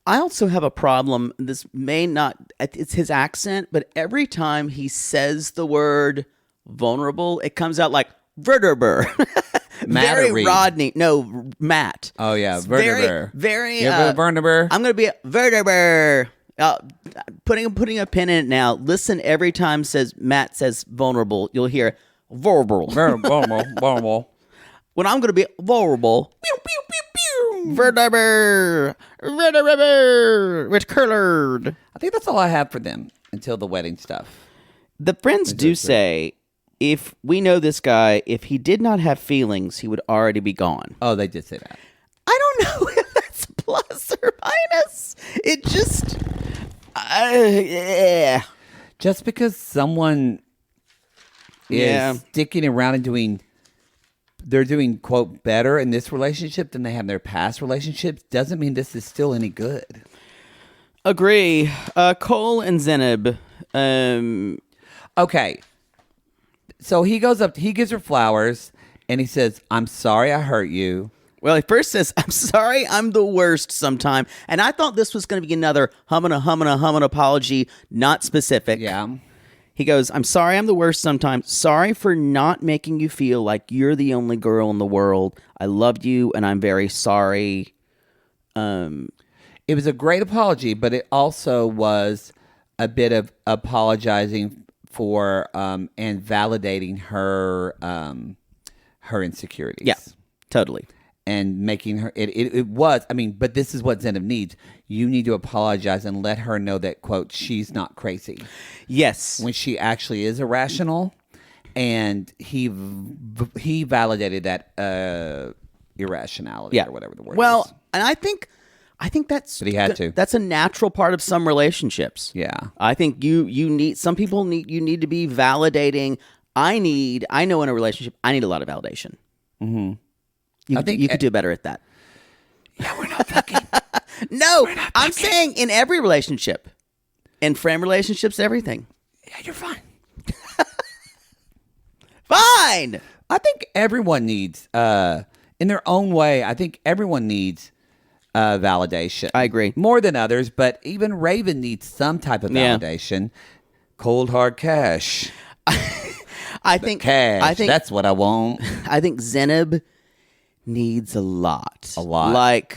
I also have a problem. This may not, it's his accent, but every time he says the word vulnerable, it comes out like verteber.
Matt
very
or Reed?
Rodney. No, Matt.
Oh yeah,
It's
verteber.
Very,
verteber.
I'm going to be a verteber. Putting a pin in it now. Listen, every time Matt says vulnerable, you'll hear vulnerable.
Vulnerable.
When I'm going to be vulnerable, pew, pew, pew, pew, verteber, with colored.
I think that's all I have for them until the wedding stuff.
The friends do say, if we know this guy, if he did not have feelings, he would already be gone.
Oh, they did say that.
I don't know if that's plus or minus. It just, yeah.
Just because someone is sticking around and they're doing, quote, better in this relationship than they have in their past relationships doesn't mean this is still any good.
Agree. Cole and Zenib.
Okay. So he goes up, he gives her flowers, and he says, I'm sorry I hurt you.
Well, he first says, I'm sorry, I'm the worst sometime. And I thought this was going to be another humming apology, not specific.
Yeah.
He goes, I'm sorry I'm the worst sometimes. Sorry for not making you feel like you're the only girl in the world. I loved you, and I'm very sorry.
It was a great apology, but it also was a bit of apologizing for and validating her insecurities.
Yeah, totally.
And making her, it was, I mean, but this is what Zenib needs. You need to apologize and let her know that, quote, she's not crazy.
Yes.
When she actually is irrational. And he validated that irrationality or whatever the word is.
Well, and I think that's...
But he had to.
That's a natural part of some relationships.
Yeah.
I think you need... Some people need to be validating. I know in a relationship, I need a lot of validation. Mm-hmm. I think you could do better at that.
Yeah, we're not fucking.
No, I'm saying in every relationship. In friend relationships, everything.
Yeah, you're fine.
Fine!
I think everyone needs, in their own way, I think everyone needs validation.
I agree.
More than others, but even Raven needs some type of validation. Cold, hard cash.
I think
that's what I want.
I think Zenib needs a lot.
A lot.
Like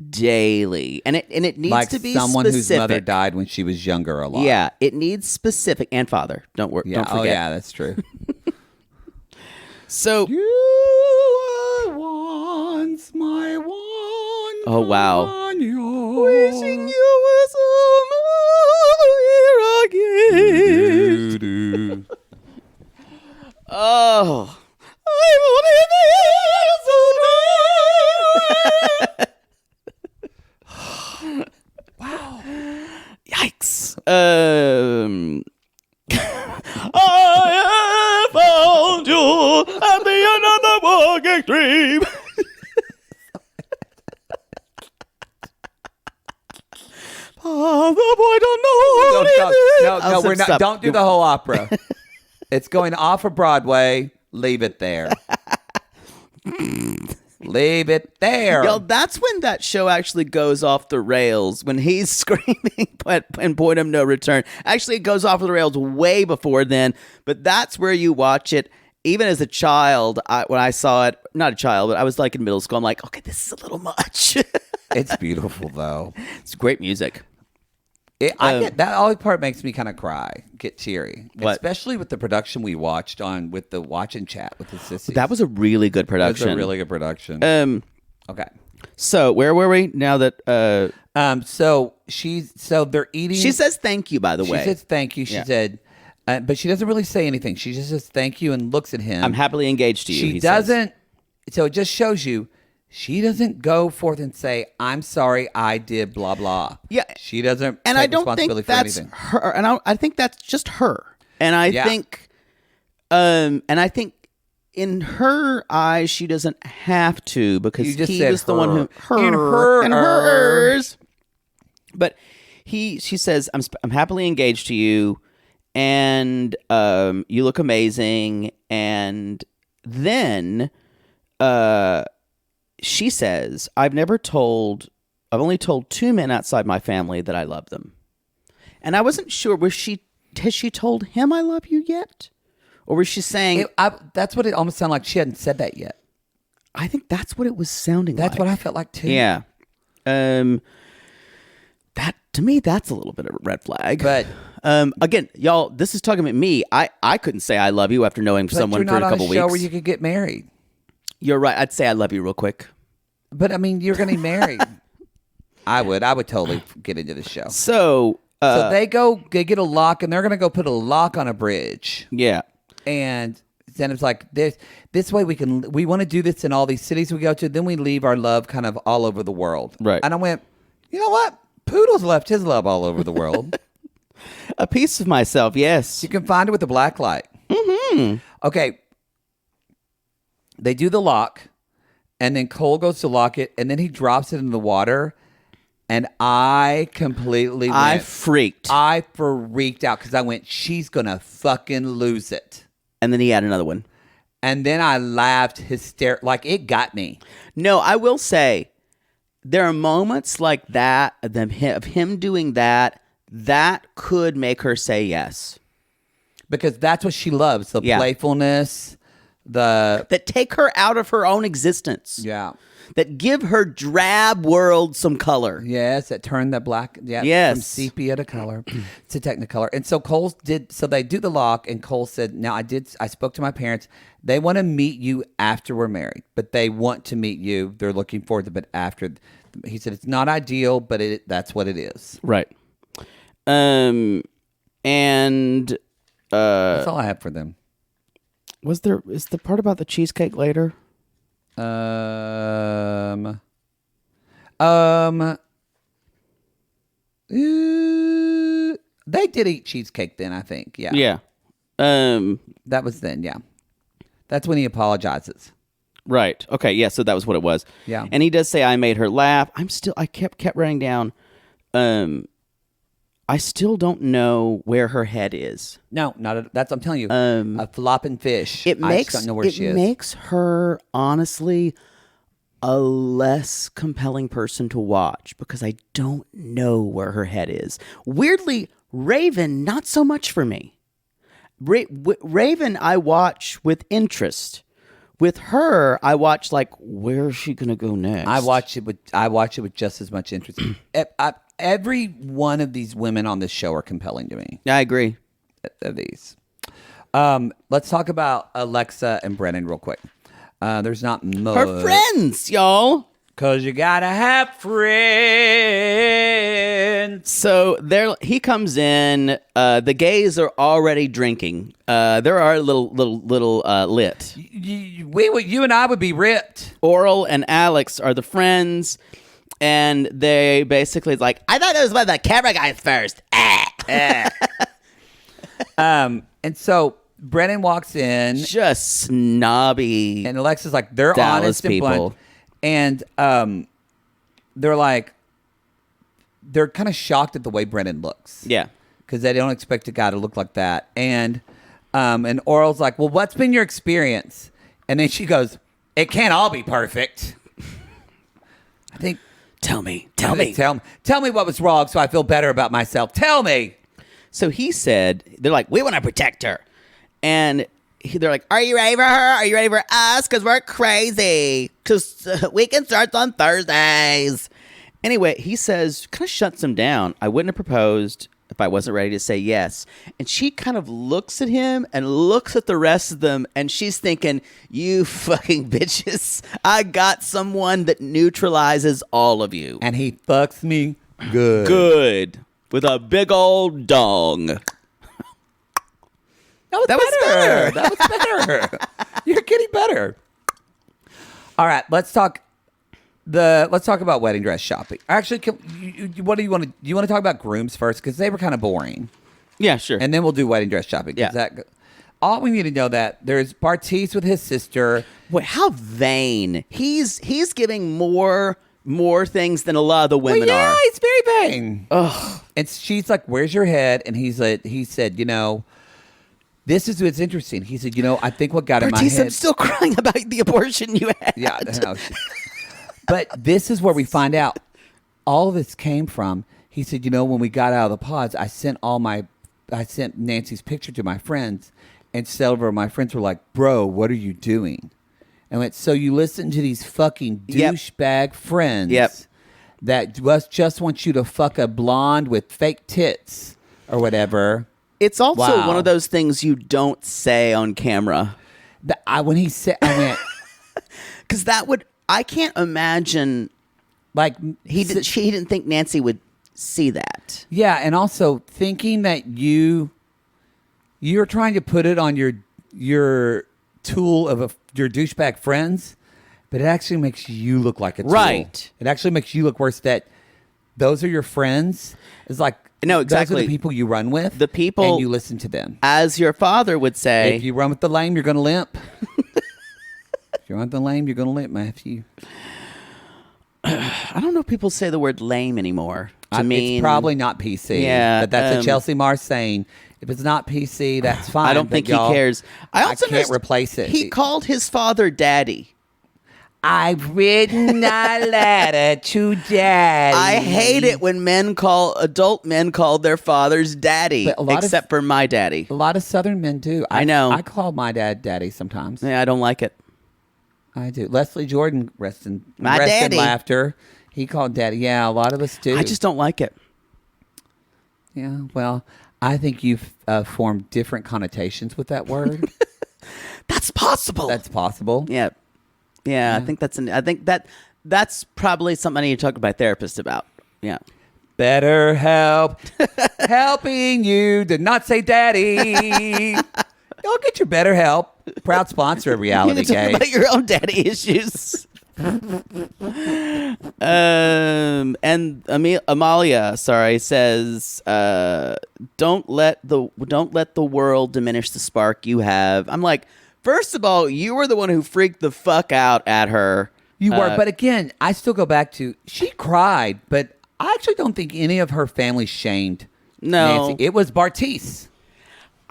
daily. And it needs
like
to be
someone
specific.
whose mother died when she was younger a lot.
Yeah, it needs specific and father. Don't forget.
Oh yeah, that's true.
So
you are once my one.
Oh wow.
Wishing
you were somewhere again. Oh. Wow. Yikes. I have found you at the end of the walking dream. The boy don't know.
No, we're not.
Stop.
Don't do the whole opera. It's going off of Broadway. Leave it there. Leave it there.
Yo, that's when that show actually goes off the rails. When he's screaming and point of no return. Actually, it goes off the rails way before then. But that's where you watch it. Even as a child, when I saw it, not a child, but I was like in middle school. I'm like, okay, this is a little much.
It's beautiful though.
It's great music.
I get that. All part makes me kind of cry, get teary,
What?
especially with the production we watched with the watch and chat with the sissies.
That was a really good production.
That was a really good production. Okay.
So where were we now that?
So they're eating.
She says thank you. By the way,
she says thank you. She said, but she doesn't really say anything. She just says thank you and looks at him.
I'm happily engaged to you.
She doesn't. So it just shows you. She doesn't go forth and say, "I'm sorry, I did blah blah."
Yeah,
she doesn't.
And
take
I don't think
responsibility
that's
for anything.
her. And I think that's just her. And I think, and I think in her eyes, she doesn't have to because
You just
he
said
was the one who
In
and hers. But she says, I'm happily engaged to you, and you look amazing. And then she says, I've only told 2 men outside my family that I love them. And I wasn't sure, has she told him I love you yet? Or was she saying...
That's what it almost sounded like. She hadn't said that yet.
I think that's what it was sounding like.
That's what I felt like too.
Yeah. That, to me, that's a little bit of a red flag.
But...
again, y'all, this is talking about me. I couldn't say I love you after knowing someone for a couple weeks.
You're not on a show where you could get married.
You're right. I'd say I love you real quick.
But I mean, you're going to be married. I would totally get into the show.
So
they get a lock, and they're going to go put a lock on a bridge.
Yeah.
And then it's like, this way we want to do this in all these cities we go to. Then we leave our love kind of all over the world.
Right.
And I went, you know what? Poodle's left his love all over the world.
A piece of myself, yes.
You can find it with a black light. Mm-hmm. Okay. They do the lock, and then Cole goes to lock it, and then he drops it in the water, and I completely freaked out because I went, she's going to fucking lose it.
And then he had another one.
And then I laughed hysterically. Like, it got me.
No, I will say, there are moments like that, of him doing that could make her say yes.
Because that's what she loves. The playfulness,
that take her out of her own existence.
Yeah.
That give her drab world some color.
Yes, that turn that black,
yes.
from sepia to color, to technicolor. And so they do the lock, and Cole said, now I spoke to my parents. They want to meet you after we're married, but they want to meet you. They're looking forward to it, but after. He said, it's not ideal, but that's what it is.
Right. And
that's all I have for them.
Is the part about the cheesecake later?
They did eat cheesecake then, I think. Yeah.
Yeah.
That was then, yeah. That's when he apologizes.
Right. Okay, yeah, so that was what it was.
Yeah.
And he does say I made her laugh. I kept writing down I still don't know where her head is.
No, that's I'm telling you. A flopping fish. I just don't know where she is.
It makes her honestly a less compelling person to watch because I don't know where her head is. Weirdly, Raven, not so much for me. Raven, I watch with interest. With her, I watch like, where is she going to go next?
I watch it with just as much interest. Every one of these women on this show are compelling to me.
I agree.
Of these. Let's talk about Alexa and Brennan real quick. There's not much.
Her friends, y'all.
Because you got to have friends.
So he comes in. The gays are already drinking. They're already little lit.
You and I would be ripped.
Oral and Alex are the friends. And they basically like, I thought it was one of the camera guys first.
And so Brennan walks in.
Just snobby.
And Alexa's like, they're
Dallas
honest and
people.
blunt. And they're kind of shocked at the way Brennan looks.
Yeah.
Because they don't expect a guy to look like that. And Oral's like, well, what's been your experience? And then she goes, it can't all be perfect. I think... Tell me what was wrong so I feel better about myself. Tell me.
So he said, they're like, we want to protect her. And they're like, are you ready for her? Are you ready for us? Because we're crazy. Because weekend starts on Thursdays. Anyway, he says, kind of shuts him down. I wouldn't have proposed if I wasn't ready to say yes. And she kind of looks at him and looks at the rest of them. And she's thinking, you fucking bitches. I got someone that neutralizes all of you.
And he fucks me good.
Good. With a big old dong.
That was better. That was better. You're getting better. All right, let's talk about wedding dress shopping. Actually, what do you want to? Do you want to talk about grooms first because they were kind of boring?
Yeah, sure.
And then we'll do wedding dress shopping.
Yeah.
all we need to know that there's Bartiz with his sister.
Wait, how vain. He's giving more things than a lot of the women are.
He's very vain. Ugh. And she's like, "Where's your head?" And he said, this is what's interesting. He said, I think what got in my
Bartiz,
head.
I'm still crying about the abortion you had.
Yeah, I know. But this is where we find out all of this came from. He said, when we got out of the pods, I sent Nancy's picture to my friends, and several of my friends were like, "Bro, what are you doing?" And I went, "So you listen to these fucking douchebag friends that just want you to fuck a blonde with fake tits or whatever."
It's also one of those things you don't say on camera.
When he said, I went,
because I can't imagine.
Like
she didn't think Nancy would see that.
Yeah, and also thinking that you're trying to put it on your tool of your douchebag friends, but it actually makes you look like a tool.
Right.
It actually makes you look worse. That those are your friends. It's like
no, exactly.
Those are the people you run with.
The people,
and you listen to them.
As your father would say,
if you run with the lame, you're going to limp. If you run with the lame, you're going to limp, Matthew.
I don't know if people say the word lame anymore.
It's probably not PC.
Yeah,
but that's a Chelsea Mars saying. If it's not PC, that's fine.
I don't think he cares. I
can't replace it.
He called his father Daddy.
I've written a letter to Daddy.
I hate it when adult men call their fathers Daddy, except for my daddy.
A lot of Southern men do.
I know.
I call my dad Daddy sometimes.
Yeah, I don't like it.
I do. Leslie Jordan, rest in
daddy.
laughter. He called Daddy. Yeah, a lot of us do.
I just don't like it.
Yeah, well, I think you've formed different connotations with that word.
That's possible.
That's possible.
Yeah. Yeah, I think that's probably something I need to talk to my therapist about. Yeah.
Better help. Helping you. Did not say daddy. Go get your better help. Proud sponsor of Reality
You can talk
Game.
about your own daddy issues. And Amalia, says, don't let the world diminish the spark you have. I'm like, first of all, you were the one who freaked the fuck out at her.
You were, but again, I still go back to she cried, but I actually don't think any of her family shamed Nancy. It was Bartiz.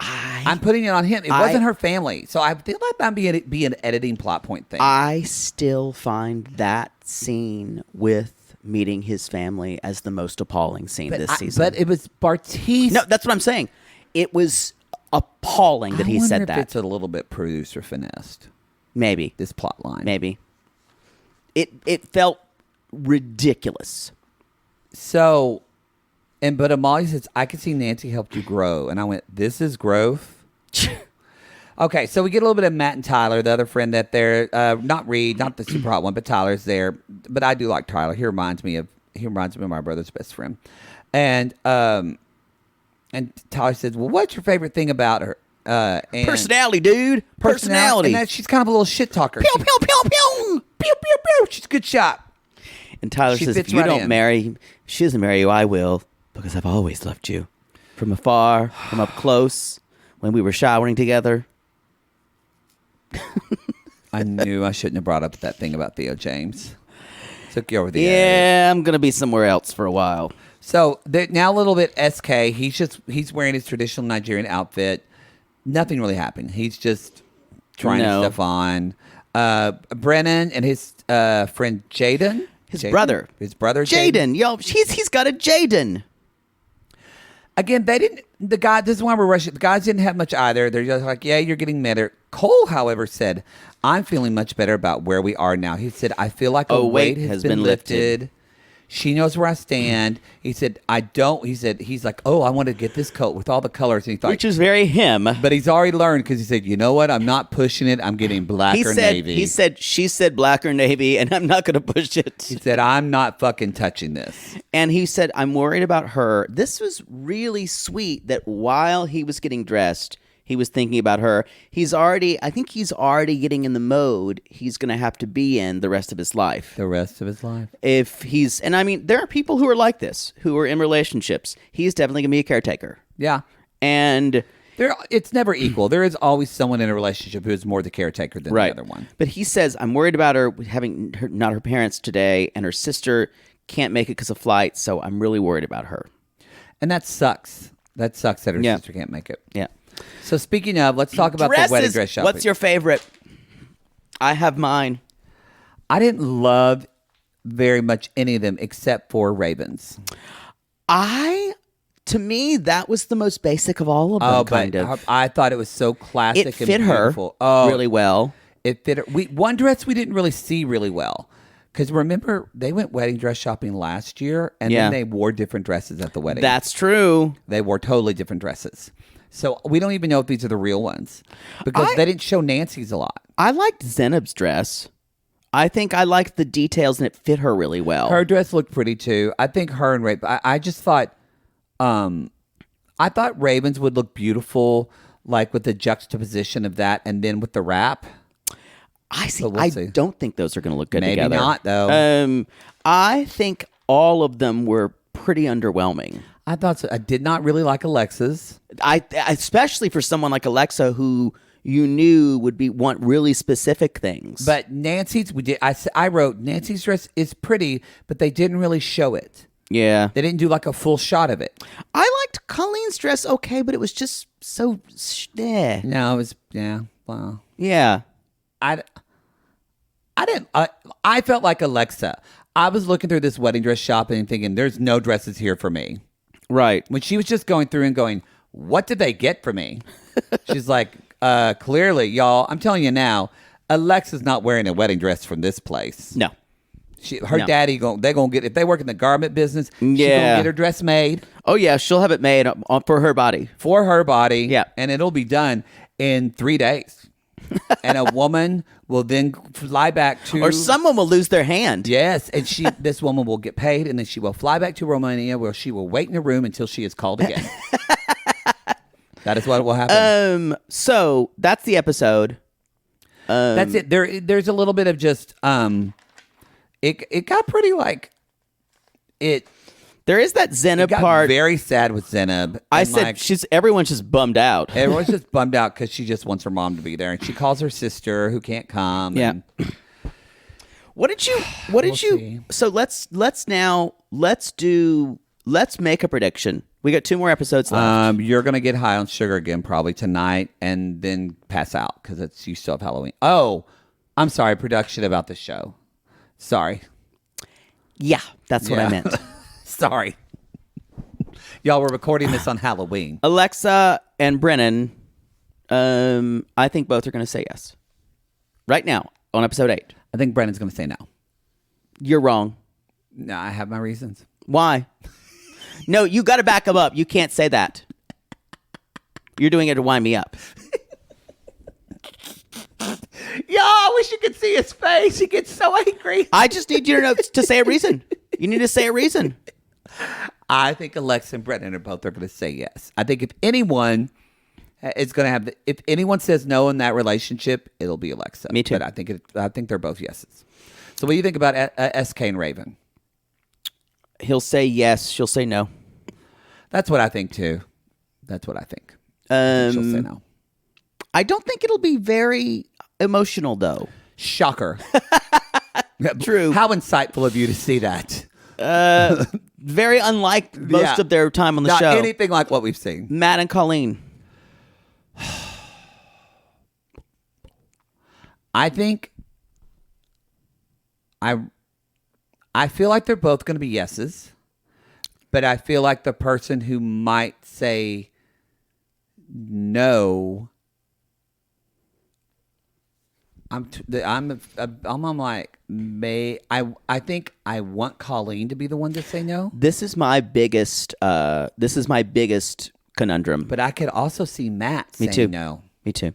I'm putting it on him. It wasn't her family. So I feel like that might be an editing plot point thing.
I still find that scene with meeting his family as the most appalling scene this season.
But it was Bartiz.
No, that's what I'm saying. It was appalling that he said that.
It's a little bit producer finessed.
Maybe.
This plot line.
Maybe. It felt ridiculous.
So... But Amalia says, I can see Nancy helped you grow. And I went, this is growth? Okay, so we get a little bit of Matt and Tyler, the other friend that they're, not Reed, not the super hot one, but Tyler's there. But I do like Tyler. He reminds me of my brother's best friend. And Tyler says, well, what's your favorite thing about her? And
personality, dude. Personality.
And she's kind of a little shit talker.
Pew, pew, pew, pew.
Pew, pew, pew. She's a good shot.
And Tyler says, if you don't marry, she doesn't marry you, I will. Because I've always loved you. From afar, from up close, when we were showering together.
I knew I shouldn't have brought up that thing about Theo James. Took you over the edge.
Yeah, I'm going to be somewhere else for a while.
So now a little bit SK. He's wearing his traditional Nigerian outfit. Nothing really happened. He's just trying stuff on. Brennan and his friend Jaden.
His brother. Jaden. Yo, he's got a Jaden.
Again, this is why we're rushing. The guys didn't have much either. They're just like, yeah, you're getting better. Cole, however, said, I'm feeling much better about where we are now. He said, I feel like a weight has been lifted. She knows where I stand. He said, he's like, oh, I want to get this coat with all the colors. And he thought,
which is very him.
But he's already learned because he said, you know what? I'm not pushing it. I'm getting black or navy.
She said black or navy, and I'm not going to push it.
He said, I'm not fucking touching this.
And he said, I'm worried about her. This was really sweet that while he was getting dressed, he was thinking about her. I think he's already getting in the mode he's going to have to be in the rest of his life.
The rest of his life.
And I mean, there are people who are like this, who are in relationships. He's definitely going to be a caretaker.
Yeah.
And
It's never equal. There is always someone in a relationship who is more the caretaker than the other one.
But he says, I'm worried about her having not her parents today, and her sister can't make it because of flight, so I'm really worried about her.
And that sucks. That sucks that her sister can't make it.
Yeah.
So speaking of, let's talk about the wedding dress shopping.
What's your favorite? I have mine.
I didn't love very much any of them except for Raven's.
To me, that was the most basic of all of them, kind of.
I thought it was so classic
It
and
fit her
beautiful.
really well.
It fit her. One dress we didn't really see really well. Because remember, they went wedding dress shopping last year, and then they wore different dresses at the wedding.
That's true.
They wore totally different dresses. So we don't even know if these are the real ones. Because they didn't show Nancy's a lot.
I liked Zenob's dress. I think I liked the details, and it fit her really well.
Her dress looked pretty, too. I think her and Raven... I just thought... I thought Raven's would look beautiful, like with the juxtaposition of that, and then with the wrap.
I see.
We'll
I
see.
don't think those are going to look good together.
Maybe not, though.
I think all of them were pretty underwhelming.
I thought so. I did not really like Alexa's.
Especially for someone like Alexa, who you knew would want really specific things.
But Nancy's, I wrote Nancy's dress is pretty, but they didn't really show it.
Yeah.
They didn't do like a full shot of it.
I liked Colleen's dress okay, but it was just so...
No, it was... Yeah, well...
Yeah.
I didn't... I felt like Alexa. I was looking through this wedding dress shopping and thinking, there's no dresses here for me.
Right.
When she was just going through and going, what did they get for me? She's like, clearly, y'all, I'm telling you now, Alexa's not wearing a wedding dress from this place.
No.
Her daddy, they're going to get, if they work in the garment business, she's going to get her dress made.
Oh, yeah. She'll have it made for her body.
For her body.
Yeah.
And it'll be done in 3 days. And a woman will then fly back to...
Or someone will lose their hand.
Yes. And this woman will get paid, and then she will fly back to Romania, where she will wait in a room until she is called again. That is what will happen.
So that's the episode.
That's it. There's a little bit of just... It got pretty like it.
There is that Zenab part.
Very sad with Zenab.
I said everyone's just bummed out.
Everyone's just bummed out because she just wants her mom to be there, and she calls her sister who can't come.
Yeah.
And,
What did you?
See.
So let's make a prediction. We got 2 more episodes left.
You're gonna get high on sugar again probably tonight, and then pass out because you still have Halloween. Oh, I'm sorry, production about the show. Sorry.
Yeah, that's what I meant.
Sorry. Y'all, we're recording this on Halloween.
Alexa and Brennan, I think both are going to say yes. Right now, on episode 8.
I think Brennan's going to say no.
You're wrong.
No, I have my reasons.
Why? No, you got to back them up. You can't say that. You're doing it to wind me up.
Y'all, I wish you could see his face. He gets so angry.
I just need you to say a reason. You need to say a reason.
I think Alexa and Brennan are both going to say yes. I think if anyone is going to have, if anyone says no in that relationship, it'll be Alexa.
Me too.
But I think they're both yeses. So what do you think about SK and Raven?
He'll say yes. She'll say no.
That's what I think too. That's what I think. She'll say no.
I don't think it'll be very emotional, though.
Shocker.
True.
How insightful of you to see that.
Very unlike most of their time on the show.
Not anything like what we've seen.
Matt and Colleen.
I think I feel like they're both going to be yeses, but I feel like the person who might say no, I think I want Colleen to be the one to say no.
This is my biggest conundrum.
But I could also see Matt saying
too.
no.
Me too.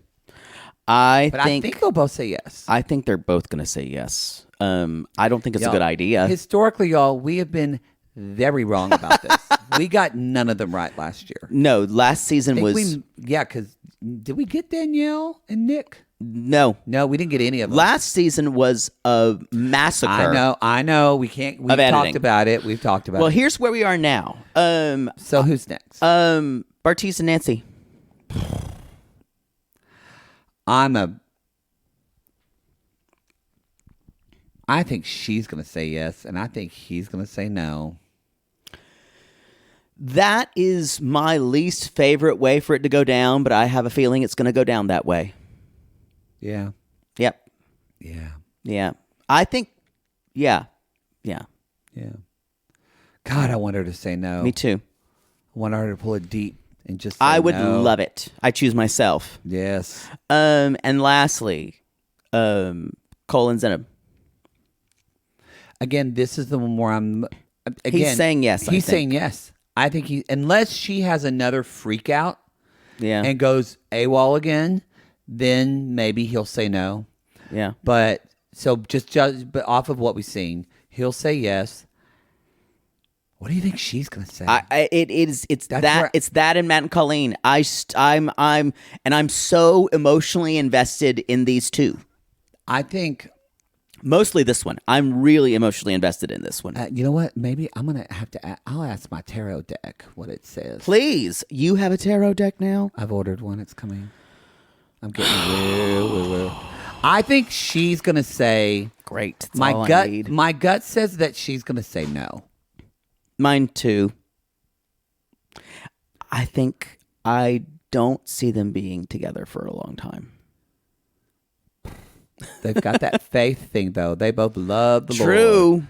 I think they'll both say yes.
I think they're both going to say yes. I don't think it's a good idea.
Historically, y'all, we have been very wrong about this. We got none of them right last year.
No, last season was...
because did we get Danielle and Nick?
No.
No, we didn't get any of them.
Last season was a massacre.
I know. We've talked about it. We've talked about it.
Well, here's where we are now.
So who's next?
Bartiz and Nancy.
I think she's going to say yes, and I think he's going to say no.
That is my least favorite way for it to go down, but I have a feeling it's going to go down that way.
Yeah.
Yep.
Yeah.
Yeah. I think, yeah.
Yeah. God, I want her to say no.
Me too.
I want her to pull it deep and just say
I would
no.
love it. I choose myself.
Yes.
And lastly, Cole and Zenab.
Again, this is the one where
He's saying yes.
He's saying yes. I think unless she has another freak out and goes AWOL again, then maybe he'll say no.
Yeah.
But so but off of what we've seen, he'll say yes. What do you think she's gonna say?
It's that and Matt and Colleen. I'm so emotionally invested in these two.
I think
mostly this one. I'm really emotionally invested in this one.
You know what? Maybe I'm gonna have to. I'll ask my tarot deck what it says.
Please, you have a tarot deck now.
I've ordered one. It's coming. I'm getting real. I think she's gonna say
great. That's
my
all
gut.
I need.
My gut says that she's gonna say no.
Mine too. I think I don't see them being together for a long time.
They've got that faith thing, though. They both love the Lord.
True.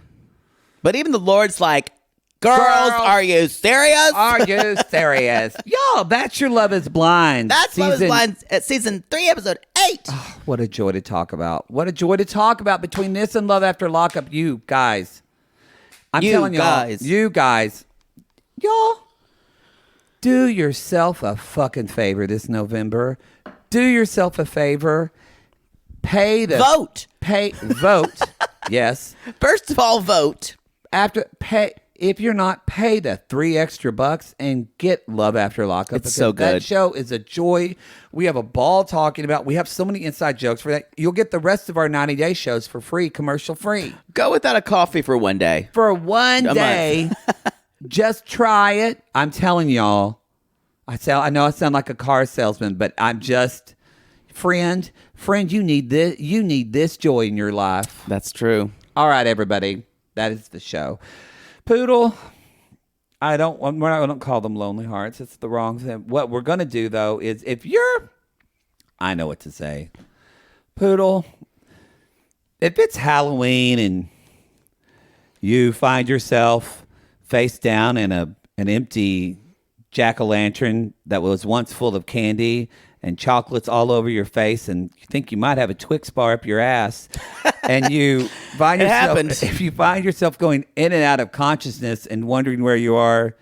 But even the Lord's like, girls, are you serious?
Are you serious? Y'all, that's your Love is Blind.
That's Love is Blind at season 3, episode 8.
Oh, what a joy to talk about. What a joy to talk about between this and Love After Lockup. You guys. I'm telling y'all. You guys. Y'all. Do yourself a fucking favor this November. Do yourself a favor. Vote. Vote. Yes.
First of all, vote.
If you're not, pay the $3 extra and get Love After Lockup.
It's so good.
That show is a joy. We have a ball talking about. We have so many inside jokes for that. You'll get the rest of our 90-day shows for free, commercial free.
Go without a coffee for one day.
For one day. Just try it. I'm telling y'all. I know I sound like a car salesman, but I'm just friend, you need this. You need this joy in your life.
That's true.
All right, everybody. That is the show. Poodle, I don't call them lonely hearts. It's the wrong thing. What we're going to do, though, is I know what to say. Poodle, if it's Halloween and you find yourself face down in an empty jack-o'-lantern that was once full of candy and chocolates all over your face, and you think you might have a Twix bar up your ass, and you find if you find yourself going in and out of consciousness and wondering where you are,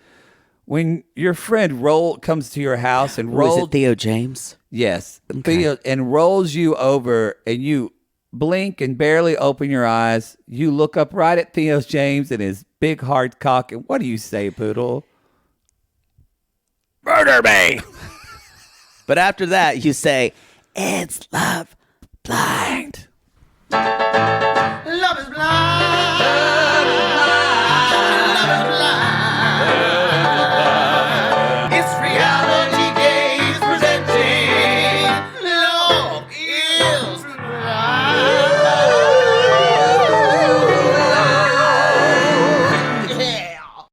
when your friend comes to your house and rolls,
is it Theo James?
Yes, okay. Theo, and rolls you over, and you blink and barely open your eyes. You look up right at Theo James and his big hard cock, and what do you say, Poodle?
Murder me. But after that, you say, it's love